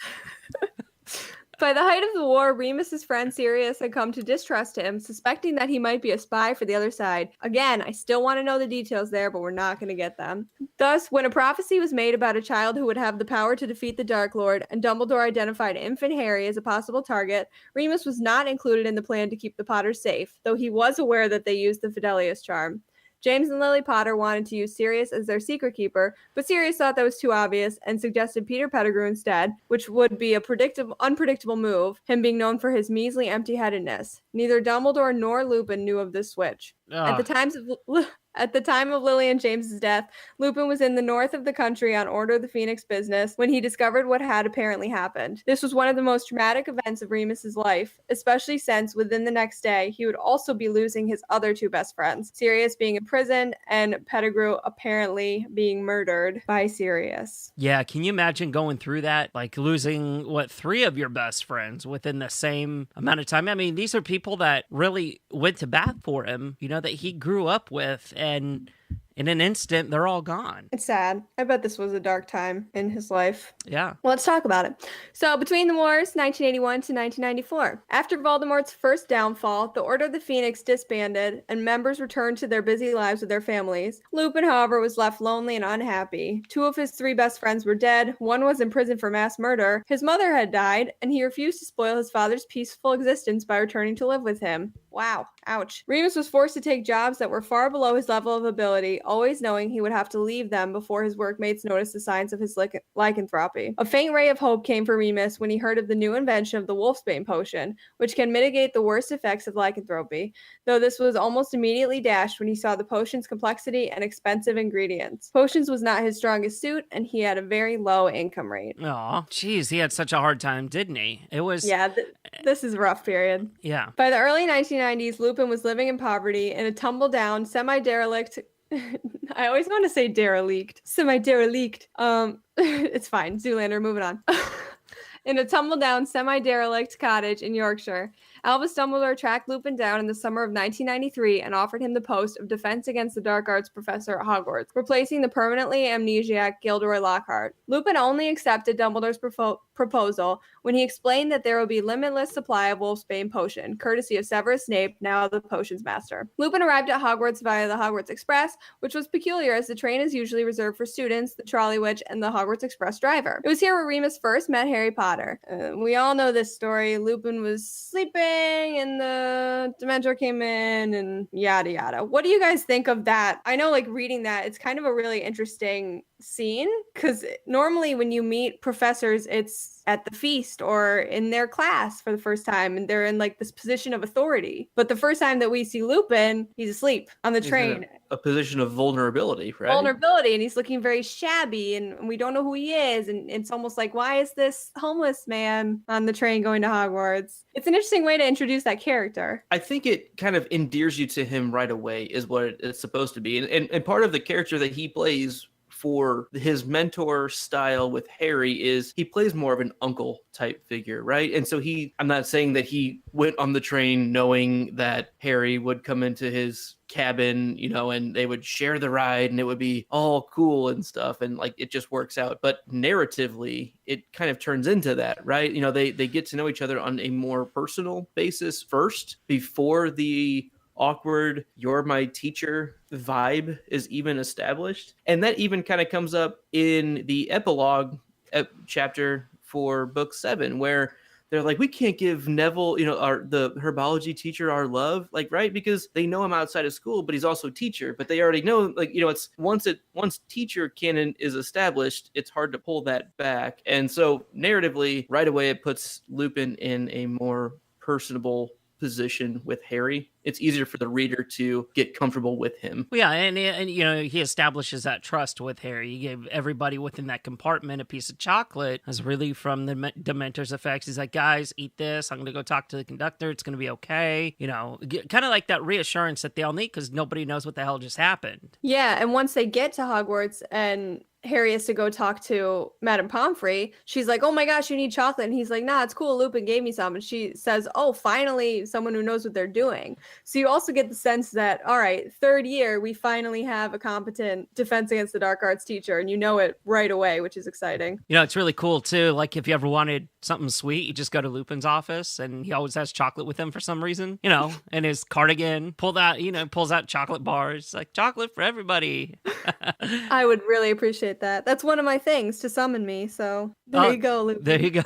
By the height of the war, Remus's friend Sirius had come to distrust him, suspecting that he might be a spy for the other side. Again, I still want to know the details there, but we're not going to get them. Thus, when a prophecy was made about a child who would have the power to defeat the Dark Lord, and Dumbledore identified infant Harry as a possible target, Remus was not included in the plan to keep the Potters safe, though he was aware that they used the Fidelius charm. James and Lily Potter wanted to use Sirius as their secret keeper, but Sirius thought that was too obvious and suggested Peter Pettigrew instead, which would be a unpredictable move, him being known for his measly empty-headedness. Neither Dumbledore nor Lupin knew of this switch. At the time of Lily and James's death, Lupin was in the north of the country on Order of the Phoenix business when he discovered what had apparently happened. This was one of the most traumatic events of Remus's life, especially since within the next day, he would also be losing his other two best friends, Sirius being imprisoned and Pettigrew apparently being murdered by Sirius. Yeah, can you imagine going through that? Like losing, 3 of your best friends within the same amount of time? I mean, these are people that really went to bat for him, that he grew up with, and in an instant, they're all gone. It's sad. I bet this was a dark time in his life. Yeah. Well, let's talk about it. So, between the wars, 1981 to 1994. After Voldemort's first downfall, the Order of the Phoenix disbanded, and members returned to their busy lives with their families. Lupin, however, was left lonely and unhappy. 2 of his 3 best friends were dead. 1 was in prison for mass murder. His mother had died, and he refused to spoil his father's peaceful existence by returning to live with him. Wow. Ouch. Remus was forced to take jobs that were far below his level of ability, always knowing he would have to leave them before his workmates noticed the signs of his lycanthropy. A faint ray of hope came for Remus when he heard of the new invention of the Wolfsbane potion, which can mitigate the worst effects of lycanthropy, though this was almost immediately dashed when he saw the potion's complexity and expensive ingredients. Potions was not his strongest suit, and he had a very low income rate. Aw, geez, he had such a hard time, didn't he? It was... Yeah, this is a rough period. Yeah. By the early 1990s, Lupin was living in poverty in a tumble-down, semi-derelict... I always want to say derelict. Semi-derelict. It's fine. Zoolander, moving on. In a tumble-down, semi-derelict cottage in Yorkshire. Albus Dumbledore tracked Lupin down in the summer of 1993 and offered him the post of Defense Against the Dark Arts professor at Hogwarts, replacing the permanently amnesiac Gilderoy Lockhart. Lupin only accepted Dumbledore's proposal when he explained that there would be limitless supply of Wolfsbane potion, courtesy of Severus Snape, now the potions master. Lupin arrived at Hogwarts via the Hogwarts Express, which was peculiar as the train is usually reserved for students, the trolley witch, and the Hogwarts Express driver. It was here where Remus first met Harry Potter. We all know this story. Lupin was sleeping and the Dementor came in and yada yada. What do you guys think of that? I know, reading that, it's kind of a really interesting scene, because normally when you meet professors, it's at the feast or in their class for the first time, and they're in this position of authority. But the first time that we see Lupin, he's asleep on the train. A position of vulnerability, right? Vulnerability, and he's looking very shabby, and we don't know who he is, and it's almost like, why is this homeless man on the train going to Hogwarts? It's an interesting way to introduce that character. I think it kind of endears you to him right away, is what it's supposed to be, and part of the character that he plays for his mentor style with Harry is he plays more of an uncle type figure, right? And so I'm not saying that he went on the train knowing that Harry would come into his cabin, and they would share the ride and it would be all cool and stuff, and like it just works out. But narratively it kind of turns into that, right? They get to know each other on a more personal basis first before the awkward "you're my teacher" vibe is even established. And that even kind of comes up in the epilogue chapter for book 7, where they're like, we can't give Neville, the herbology teacher, our love, like, right? Because they know him outside of school, but he's also teacher. But they already know, like, it's once teacher canon is established, it's hard to pull that back. And so narratively, right away, it puts Lupin in a more personable position with Harry. It's easier for the reader to get comfortable with him. Well, yeah, and he establishes that trust with Harry. He gave everybody within that compartment a piece of chocolate as really from the Dementor's effects. He's like, guys, eat this. I'm going to go talk to the conductor. It's going to be okay. Kind of like that reassurance that they all need because nobody knows what the hell just happened. Yeah, and once they get to Hogwarts and Harry has to go talk to Madame Pomfrey, she's like, oh my gosh, you need chocolate. And he's like, nah, it's cool. Lupin gave me some. And she says, oh, finally, someone who knows what they're doing. So you also get the sense that, all right, 3rd year, we finally have a competent Defense Against the Dark Arts teacher. And you know it right away, which is exciting. It's really cool, too. Like, if you ever wanted something sweet, you just go to Lupin's office, and he always has chocolate with him for some reason, and his cardigan, pulls out chocolate bars, like, chocolate for everybody. I would really appreciate that. That's one of my things to summon me. So there you go, Lupin. There you go.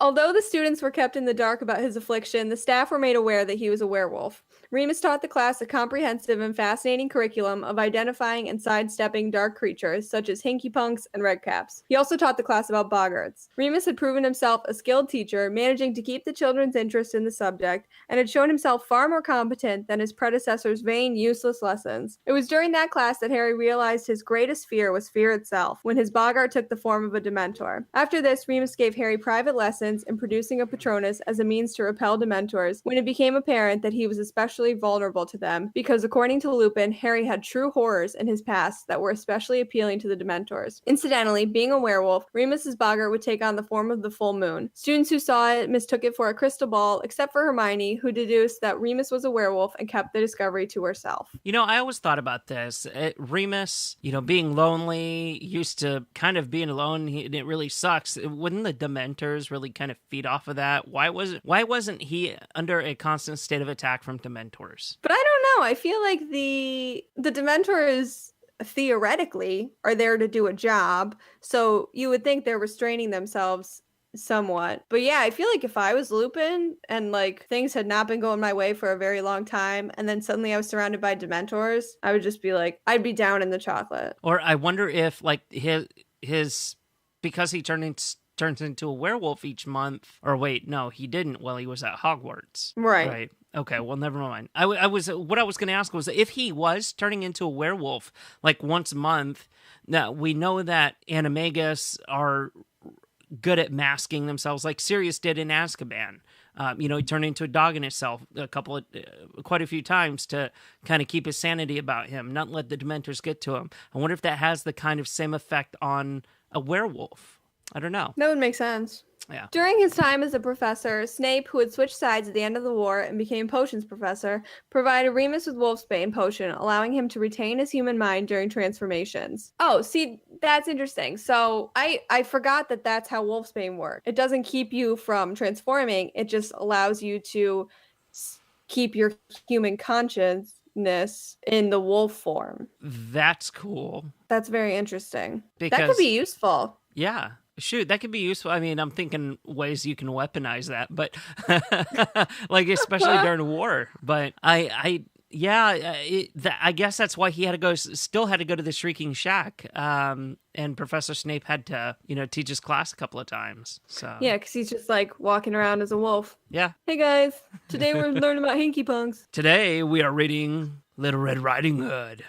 Although the students were kept in the dark about his affliction, the staff were made aware that he was a werewolf. Remus taught the class a comprehensive and fascinating curriculum of identifying and sidestepping dark creatures, such as hinkypunks and redcaps. He also taught the class about boggarts. Remus had proven himself a skilled teacher, managing to keep the children's interest in the subject, and had shown himself far more competent than his predecessor's vain, useless lessons. It was during that class that Harry realized his greatest fear was fear itself, when his boggart took the form of a Dementor. After this, Remus gave Harry private lessons in producing a Patronus as a means to repel Dementors, when it became apparent that he was especially vulnerable to them, because according to Lupin, Harry had true horrors in his past that were especially appealing to the Dementors. Incidentally, being a werewolf, Remus's boggart would take on the form of the full moon. Students who saw it mistook it for a crystal ball, except for Hermione, who deduced that Remus was a werewolf and kept the discovery to herself. I always thought about this. Remus, being lonely, used to kind of being alone, and it really sucks. Wouldn't the Dementors really kind of feed off of that? Why wasn't he under a constant state of attack from Dementors? But I don't know. I feel like the Dementors theoretically are there to do a job, so you would think they're restraining themselves somewhat. But yeah, I feel like if I was Lupin and like things had not been going my way for a very long time, and then suddenly I was surrounded by Dementors, I would just be like, I'd be down in the chocolate. Or I wonder if like his because he turns into a werewolf each month. Or wait, no, he didn't while he was at Hogwarts. Right. Okay, well, never mind. What I was going to ask was if he was turning into a werewolf like once a month. Now we know that animagus are good at masking themselves, like Sirius did in Azkaban. He turned into a dog in itself quite a few times to kind of keep his sanity about him, not let the Dementors get to him. I wonder if that has the kind of same effect on a werewolf. I don't know. That would make sense. Yeah. During his time as a professor, Snape, who had switched sides at the end of the war and became potions professor, provided Remus with Wolfsbane potion, allowing him to retain his human mind during transformations. Oh, see, that's interesting. So I forgot that that's how Wolfsbane works. It doesn't keep you from transforming. It just allows you to keep your human consciousness in the wolf form. That's cool. That's very interesting. Because, that could be useful. Yeah. Shoot, that could be useful. I mean, I'm thinking ways you can weaponize that, but like especially during war. But I guess that's why he still had to go to the Shrieking Shack. And Professor Snape had to, teach his class a couple of times. So yeah, because he's just like walking around as a wolf. Yeah. Hey guys, today we're learning about hinkypunks. Today we are reading Little Red Riding Hood.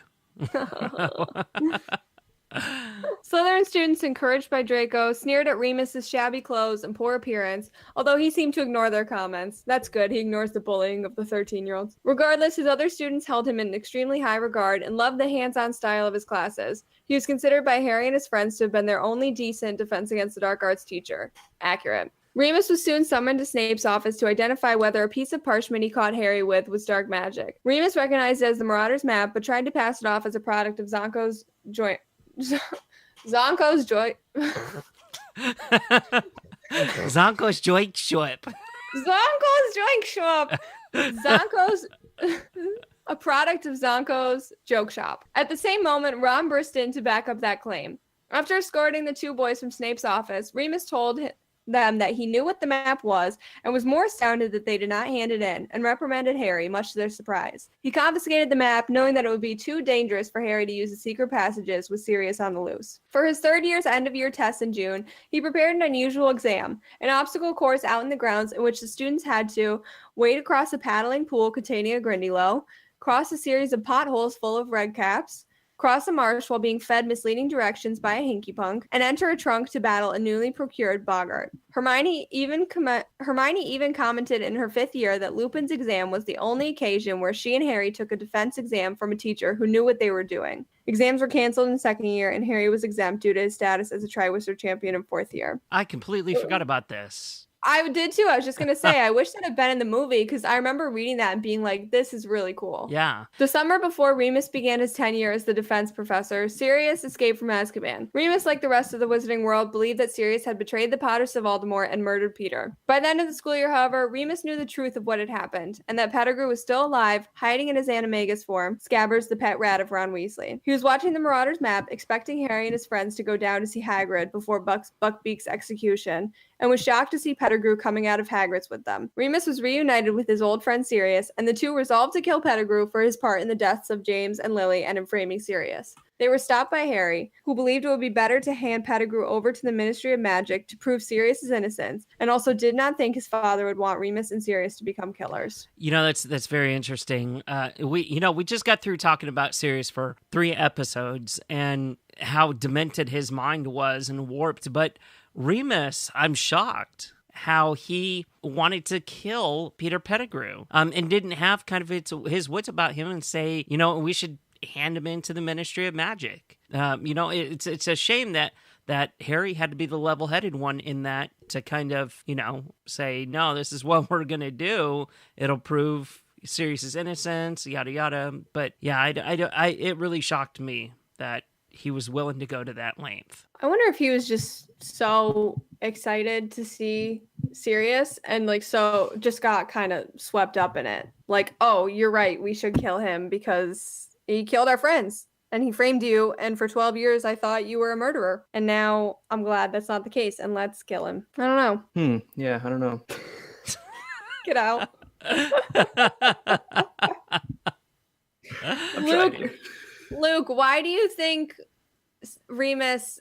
Slytherin students, encouraged by Draco, sneered at Remus's shabby clothes and poor appearance, although he seemed to ignore their comments. That's good, he ignores the bullying of the 13-year-olds. Regardless, his other students held him in extremely high regard and loved the hands-on style of his classes. He was considered by Harry and his friends to have been their only decent defense against the dark arts teacher. Accurate. Remus was soon summoned to Snape's office to identify whether a piece of parchment he caught Harry with was dark magic. Remus recognized it as the Marauder's map, but tried to pass it off as a product of Zonko's joint. Zonko's joint. Zonko's joint shop. Zonko's joint shop. Zonko's. A product of Zonko's joke shop. At the same moment, Ron burst in to back up that claim. After escorting the two boys from Snape's office, Remus told them that he knew what the map was and was more astounded that they did not hand it in, and reprimanded Harry, much to their surprise. He confiscated the map, knowing that it would be too dangerous for Harry to use the secret passages with Sirius on the loose. For his third year's end-of-year test in June, he prepared an unusual exam, an obstacle course out in the grounds in which the students had to wade across a paddling pool containing a Grindylow, cross a series of potholes full of red caps, cross a marsh while being fed misleading directions by a hinky punk, and enter a trunk to battle a newly procured boggart. Hermione even commented in her 5th year that Lupin's exam was the only occasion where she and Harry took a defense exam from a teacher who knew what they were doing. Exams were canceled in 2nd year, and Harry was exempt due to his status as a Triwizard champion in 4th year. I completely forgot about this. I did too. I was just going to say, I wish that had been in the movie because I remember reading that and being like, this is really cool. Yeah. The summer before Remus began his tenure as the defense professor, Sirius escaped from Azkaban. Remus, like the rest of the wizarding world, believed that Sirius had betrayed the Potters to Voldemort and murdered Peter. By the end of the school year, however, Remus knew the truth of what had happened, and that Pettigrew was still alive, hiding in his animagus form, Scabbers, the pet rat of Ron Weasley. He was watching the Marauder's map, expecting Harry and his friends to go down to see Hagrid before Buckbeak's execution, and was shocked to see Pettigrew coming out of Hagrid's with them. Remus was reunited with his old friend Sirius, and the two resolved to kill Pettigrew for his part in the deaths of James and Lily and in framing Sirius. They were stopped by Harry, who believed it would be better to hand Pettigrew over to the Ministry of Magic to prove Sirius's innocence, and also did not think his father would want Remus and Sirius to become killers. You know, that's very interesting. We just got through talking about Sirius for 3 episodes and how demented his mind was and warped, but Remus, I'm shocked how he wanted to kill Peter Pettigrew and didn't have kind of his wits about him and say, we should hand him into the Ministry of Magic. It's a shame that Harry had to be the level-headed one in that to kind of, say, no, this is what we're going to do. It'll prove Sirius's innocence, yada, yada. But yeah, it really shocked me that he was willing to go to that length. I wonder if he was just so excited to see Sirius and so just got kind of swept up in it. Like, oh, you're right, we should kill him because he killed our friends and he framed you, and for 12 years I thought you were a murderer, and now I'm glad that's not the case, and let's kill him. I don't know. Yeah, I don't know. Get out. Luke, why do you think Remus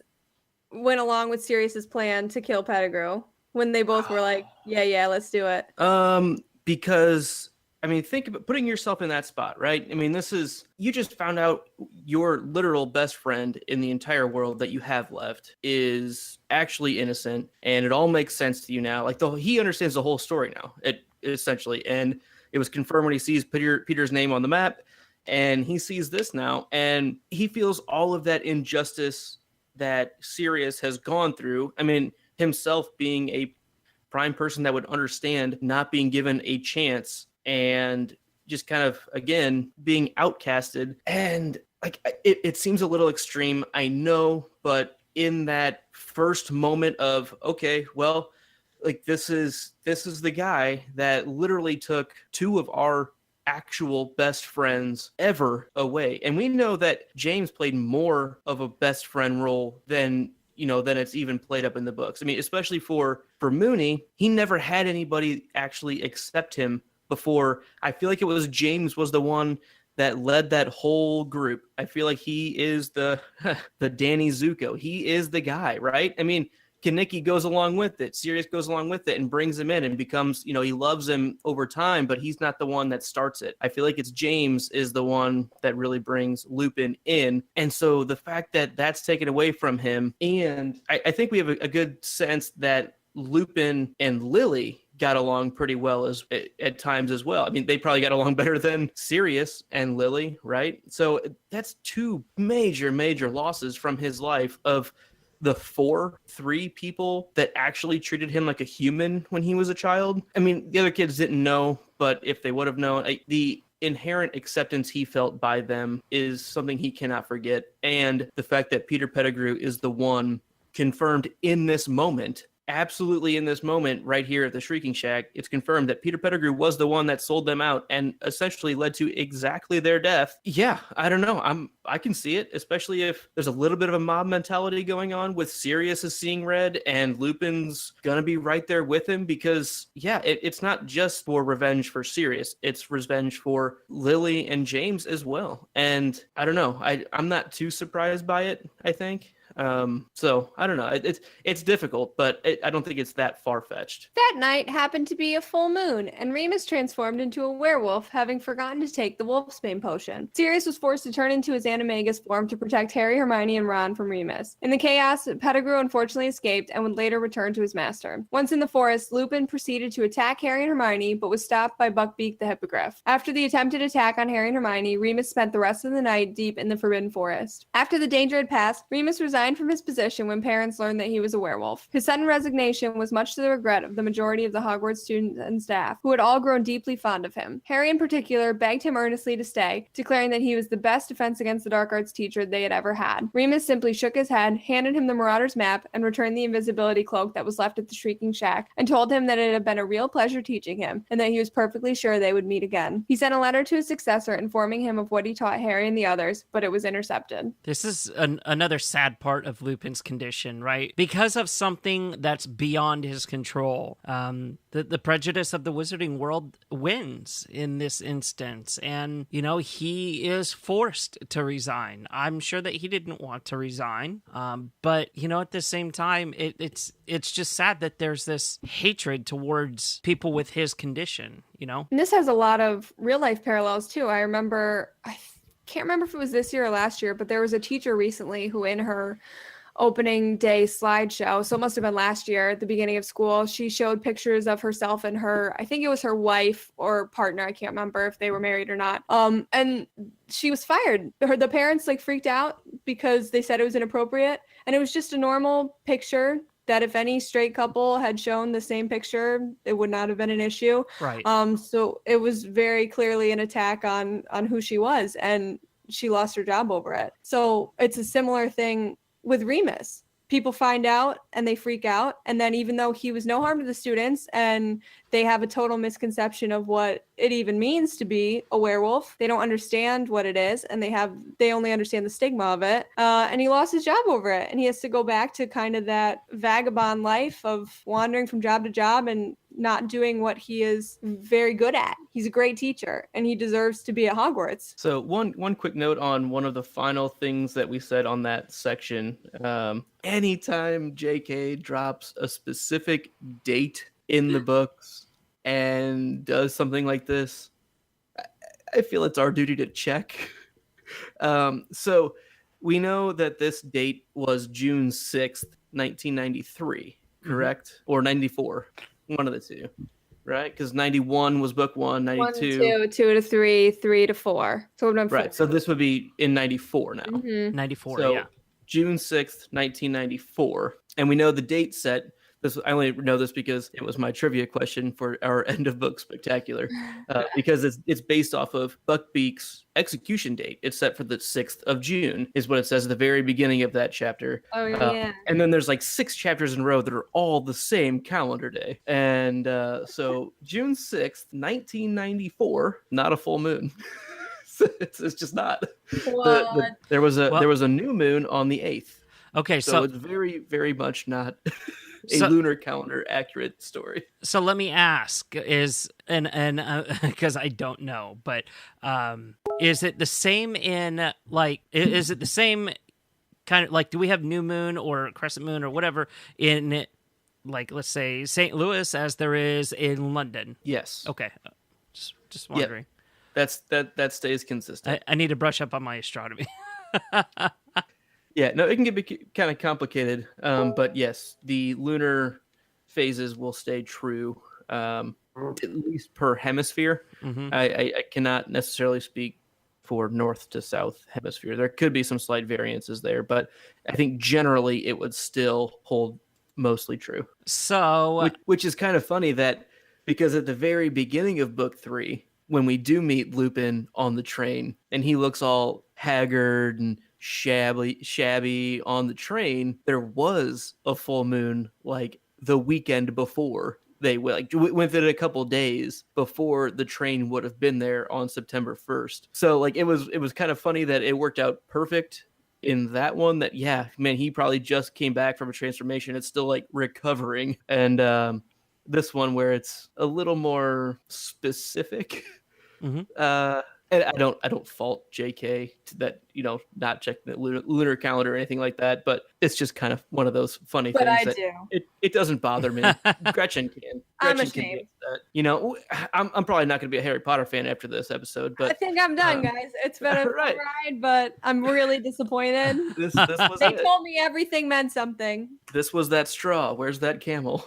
went along with Sirius's plan to kill Pettigrew when they both were like, yeah, let's do it? Because, think about putting yourself in that spot, right? You just found out your literal best friend in the entire world that you have left is actually innocent, and it all makes sense to you now. He understands the whole story now, essentially, and it was confirmed when he sees Peter's name on the map. And he sees this now, and he feels all of that injustice that Sirius has gone through. Himself being a prime person that would understand not being given a chance and just kind of, again, being outcasted. And it seems a little extreme, I know, but in that first moment of, okay, well, this is the guy that literally took 2 of our actual best friends ever away. And we know that James played more of a best friend role than it's even played up in the books. Especially for Mooney, he never had anybody actually accept him before. I feel like it was James was the one that led that whole group. I feel like he is the Danny Zuko. He is the guy, right? Kaneki goes along with it. Sirius goes along with it and brings him in and becomes, he loves him over time, but he's not the one that starts it. I feel like it's James is the one that really brings Lupin in. And so the fact that that's taken away from him, and I think we have a good sense that Lupin and Lily got along pretty well at times as well. I mean, they probably got along better than Sirius and Lily, right? So that's two major losses from his life of the 3 people that actually treated him like a human when he was a child. I mean, the other kids didn't know, but if they would have known, the inherent acceptance he felt by them is something he cannot forget. And the fact that Peter Pettigrew is the one confirmed in this moment, absolutely in this moment right here at the Shrieking Shack, it's confirmed that Peter Pettigrew was the one that sold them out and essentially led to exactly their death. Yeah, I don't know. I can see it, especially if there's a little bit of a mob mentality going on with Sirius is seeing red and Lupin's gonna be right there with him because, yeah, it's not just for revenge for Sirius. It's revenge for Lily and James as well. And I don't know. I'm not too surprised by it, I think. So I don't know. It's difficult, but I don't think it's that far-fetched. That night happened to be a full moon, and Remus transformed into a werewolf, having forgotten to take the Wolfsbane potion. Sirius was forced to turn into his animagus form to protect Harry, Hermione, and Ron from Remus. In the chaos, Pettigrew unfortunately escaped and would later return to his master. Once in the forest, Lupin proceeded to attack Harry and Hermione, but was stopped by Buckbeak the Hippogriff. After the attempted attack on Harry and Hermione, Remus spent the rest of the night deep in the Forbidden Forest. After the danger had passed, Remus resigned from his position when parents learned that he was a werewolf. His sudden resignation was much to the regret of the majority of the Hogwarts students and staff, who had all grown deeply fond of him. Harry in particular begged him earnestly to stay, declaring that he was the best defense against the dark arts teacher they had ever had. Remus simply shook his head, handed him the Marauder's map, and returned the invisibility cloak that was left at the Shrieking Shack, and told him that it had been a real pleasure teaching him, and that he was perfectly sure they would meet again. He sent a letter to his successor informing him of what he taught Harry and the others, but it was intercepted. This is another sad part of Lupin's condition, right? Because of something that's beyond his control. The prejudice of the wizarding world wins in this instance. And, he is forced to resign. I'm sure that he didn't want to resign. But, at the same time, it's just sad that there's this hatred towards people with his condition, And this has a lot of real life parallels too. I can't remember if it was this year or last year, but there was a teacher recently who in her opening day slideshow, so it must have been last year at the beginning of school, she showed pictures of herself and I think it was her wife or partner, I can't remember if they were married or not, and she was fired. The parents freaked out because they said it was inappropriate, and it was just a normal picture that if any straight couple had shown the same picture, it would not have been an issue. Right. So it was very clearly an attack on who she was, and she lost her job over it. So it's a similar thing with Remus. People find out and they freak out, and then even though he was no harm to the students and they have a total misconception of what it even means to be a werewolf, they don't understand what it is, and they only understand the stigma of it, and he lost his job over it, and he has to go back to kind of that vagabond life of wandering from job to job and not doing what he is very good at. He's a great teacher, and he deserves to be at Hogwarts. So one quick note on one of the final things that we said on that section. Anytime JK drops a specific date in the books and does something like this, I feel it's our duty to check. So we know that this date was June 6th, 1993, correct? Mm-hmm. Or 94. One of the two, right? Because 91 was book 1, 92. 1, 2, 2 to 3, 3 to 4. So it would have been 4. Right. So this would be in 94 now. Mm-hmm. 94, so, yeah. June 6th, 1994. And we know the date set. I only know this because it was my trivia question for our end of book spectacular, because it's based off of Buckbeak's execution date. It's set for the 6th of June, is what it says at the very beginning of that chapter. Oh, yeah. And then there's 6 chapters in a row that are all the same calendar day. And so June 6th, 1994, not a full moon. It's just not. There was a new moon on the 8th. Okay, so it's very, very much not lunar calendar accurate story. So let me ask: because I don't know, but is it the same in is it the same kind of like, do we have new moon or crescent moon or whatever in, like, let's say St. Louis as there is in London? Yes. Okay. Just wondering. That stays consistent. I need to brush up on my astronomy. Yeah, no, it can get kind of complicated. But yes, the lunar phases will stay true, at least per hemisphere. Mm-hmm. I cannot necessarily speak for north to south hemisphere. There could be some slight variances there, but I think generally it would still hold mostly true. So, which is kind of funny that because at the very beginning of book 3, when we do meet Lupin on the train and he looks all haggard and shabby on the train, there was a full moon like the weekend before. They within a couple days before the train would have been there on September 1st. So like it was kind of funny that it worked out perfect in that one. That he probably just came back from a transformation. It's still like recovering, and this one where it's a little more specific. Mm-hmm. And I don't fault JK to that, not checking the lunar calendar or anything like that, but it's just kind of one of those funny But things I that do. It doesn't bother me. Gretchen can. I'm Gretchen can ashamed. get that. I'm probably not going to be a Harry Potter fan after this episode, but I think I'm done, guys. It's been a right. ride, but I'm really disappointed. This was They it. told me everything meant something. This was that straw. Where's that camel?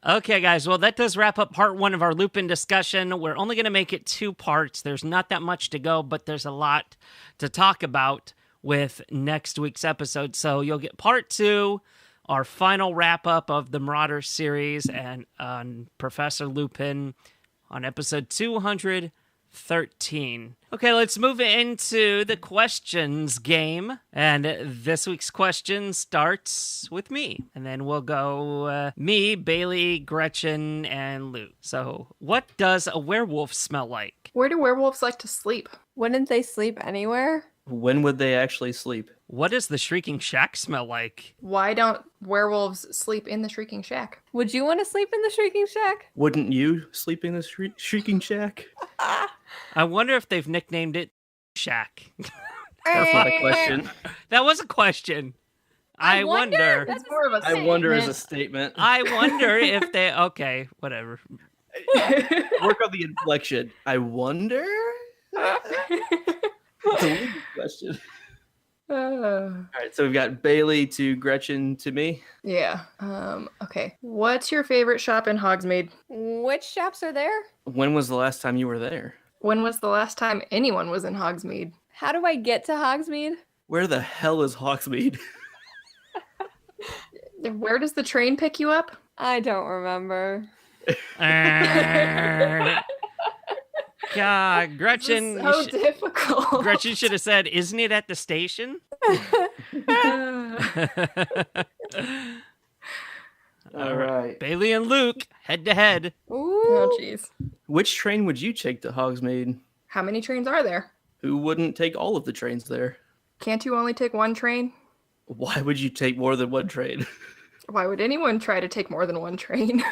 Okay, guys. Well, that does wrap up part 1 of our Lupin discussion. We're only going to make it 2 parts. There's not that much to go, but there's a lot to talk about with next week's episode. So you'll get part 2, our final wrap-up of the Marauder series, and on Professor Lupin on episode 213. Okay, let's move into the questions game. And this week's question starts with me. And then we'll go me, Bailey, Gretchen, and Luke. So, what does a werewolf smell like? Where do werewolves like to sleep? Wouldn't they sleep anywhere? When would they actually sleep? What does the Shrieking Shack smell like? Why don't werewolves sleep in the Shrieking Shack? Would you want to sleep in the Shrieking Shack? Wouldn't you sleep in the Shrieking Shack? I wonder if they've nicknamed it Shack. That's not a question. That was a question. I wonder. It's more of a I wonder is a statement. statement. I wonder if they... Okay, whatever. Work on the inflection. I wonder? It's a legal question. All right, so we've got Bailey to Gretchen to me. Yeah. Okay. What's your favorite shop in Hogsmeade? Which shops are there? When was the last time you were there? When was the last time anyone was in Hogsmeade? How do I get to Hogsmeade? Where the hell is Hogsmeade? Where does the train pick you up? I don't remember. God, Gretchen. This is so difficult. Gretchen should have said, "Isn't it at the station?" All right. Bailey and Luke, head to head. Ooh. Oh, jeez. Which train would you take to Hogsmeade? How many trains are there? Who wouldn't take all of the trains there? Can't you only take one train? Why would you take more than one train? Why would anyone try to take more than one train?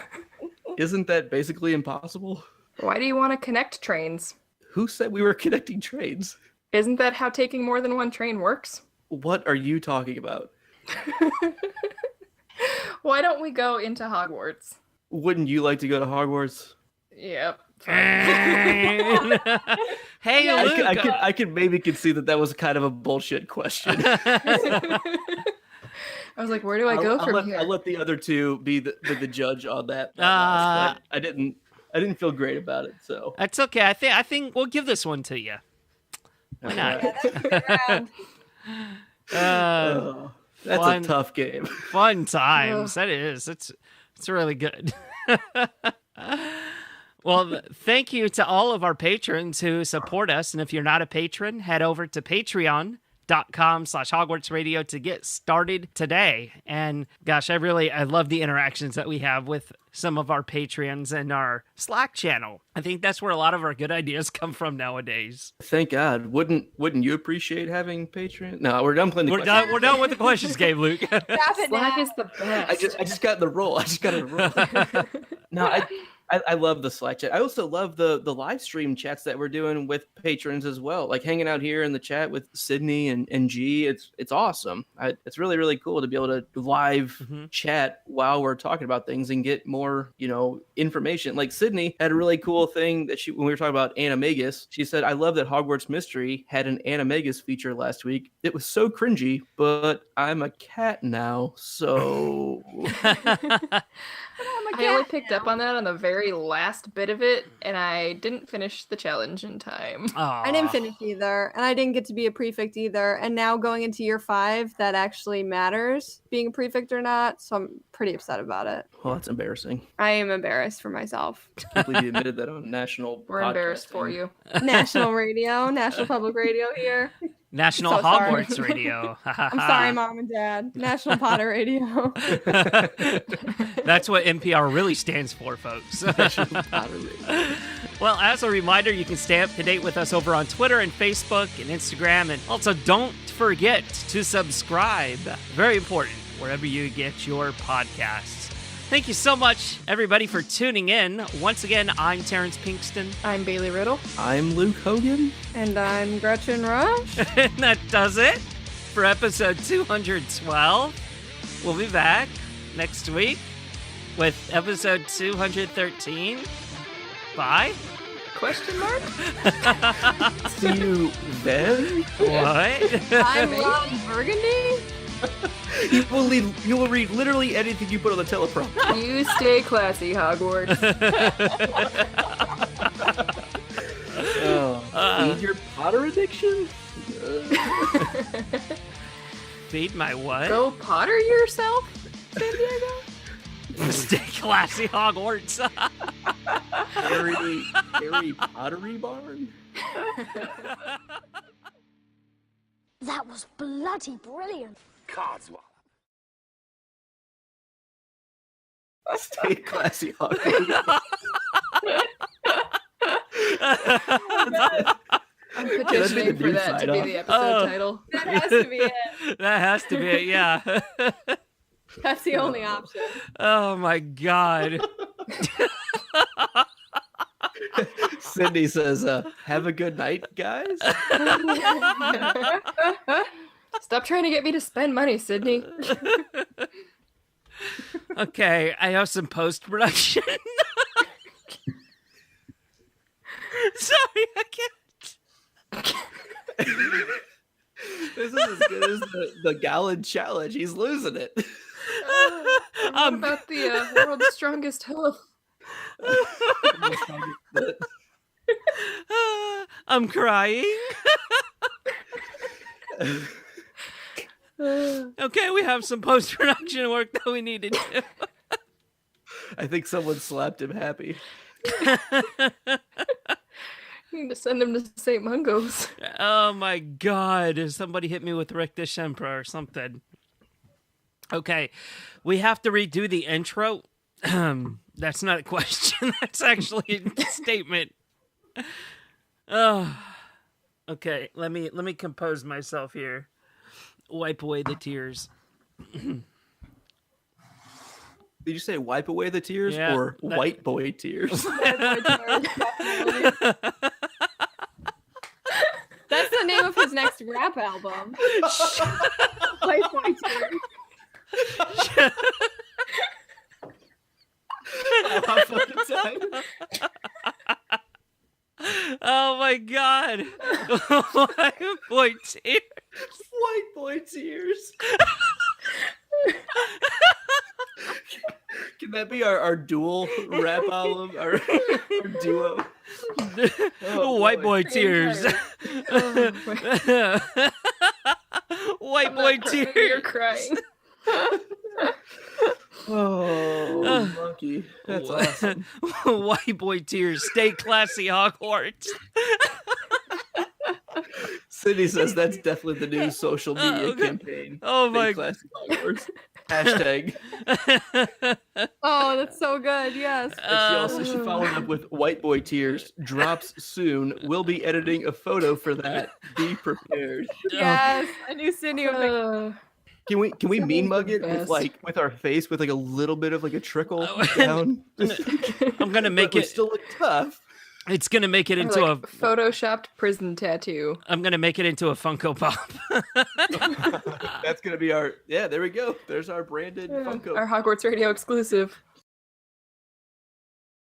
Isn't that basically impossible? Why do you want to connect trains? Who said we were connecting trains? Isn't that how taking more than one train works? What are you talking about? Why don't we go into Hogwarts? Wouldn't you like to go to Hogwarts? Yep. Hey, Yeah, Luke. I could maybe concede that was kind of a bullshit question. I was like, where do I go from here? I'll let the other two be the judge on that. I didn't feel great about it, so That's okay. I think we'll give this one to you. Why not? Yeah, that's a good round. That's Fun. a tough game. Fun times. That is. It's really good. Well, thank you to all of our patrons who support us. And if you're not a patron, head over to patreon.com/Hogwarts Radio to get started today. And gosh, I love the interactions that we have with some of our patrons and our Slack channel. I think that's where a lot of our good ideas come from nowadays. Thank God. Wouldn't you appreciate having Patreon? No, we're done playing the We're done with the questions game, Luke. Stop it Slack now. is the best. I just got in the roll. I just got in the roll. No, I love the Slack chat. I also love the live stream chats that we're doing with patrons as well. Like hanging out here in the chat with Sydney and G. It's awesome. It's really, really cool to be able to live chat while we're talking about things and get more, information. Like Sydney had a really cool thing that when we were talking about Animagus, she said, I love that Hogwarts Mystery had an Animagus feature last week. It was so cringy, but I'm a cat now, so... I only picked up on that on the very last bit of it, and I didn't finish the challenge in time. I didn't finish either, and I didn't get to be a prefect either. And now going into year 5, that actually matters, being a prefect or not. So I'm pretty upset about it. Well, that's embarrassing. I am embarrassed for myself. I can't believe you admitted that on national. We're embarrassed for you. National radio, National Public Radio here. National Hogwarts Radio. I'm sorry, Mom and Dad. National Potter Radio. That's what NPR really stands for, folks. National Potter Radio. Well, as a reminder, you can stay up to date with us over on Twitter and Facebook and Instagram. And also, don't forget to subscribe. Very important, wherever you get your podcasts. Thank you so much, everybody, for tuning in. Once again, I'm Terrence Pinkston. I'm Bailey Riddle. I'm Luke Hogan. And I'm Gretchen Rush. And that does it for episode 212. We'll be back next week with episode 213. Bye? Question mark? See you then? What? I'm Ron Burgundy. You will read literally anything you put on the teleprompter. You stay classy, Hogwarts. Feed your Potter addiction? Feed my what? Go Potter yourself, San Diego? Stay classy, Hogwarts. Harry Pottery Barn? That was bloody brilliant. Codswallop. Stay classy, Hogwarts. I'm petitioning for that to be the episode title. That has to be it. That has to be it, yeah. That's the only option. Oh my God. Cindy says, have a good night, guys. Stop trying to get me to spend money, Sydney. Okay, I have some post-production. Sorry, I can't. This is as good as the Gallon Challenge. He's losing it. What about the world's strongest hoe? I'm crying. Okay, we have some post-production work that we need to do. I think someone slapped him happy. You need to send him to St. Mungo's. Oh my God, somebody hit me with Rick Emperor or something. Okay, we have to redo the intro. That's not a question. That's actually a statement. Okay, let me compose myself here. Wipe away the tears. Did you say wipe away the tears or white boy tears? That's the name of his next rap album. White Boy Tears. Oh my God. White boy tears. White boy tears. Can that be our dual rap album? Our duo? White boy tears. White boy tears. You're crying. Oh, monkey. That's awesome. White boy tears. Stay classy, Hogwarts. Cindy says that's definitely the new social media campaign. Oh my God. Hashtag. Oh, that's so good. Yes. She followed up with white boy tears. Drops soon. We'll be editing a photo for that. Be prepared. Yes. I knew Cindy would make Can we mean mug it with our face with like a little bit of like a trickle down? I'm gonna make it still look tough. It's gonna make it into a photoshopped prison tattoo. I'm gonna make it into a Funko Pop. That's gonna be our there we go. There's our branded Funko. Our Hogwarts Radio exclusive.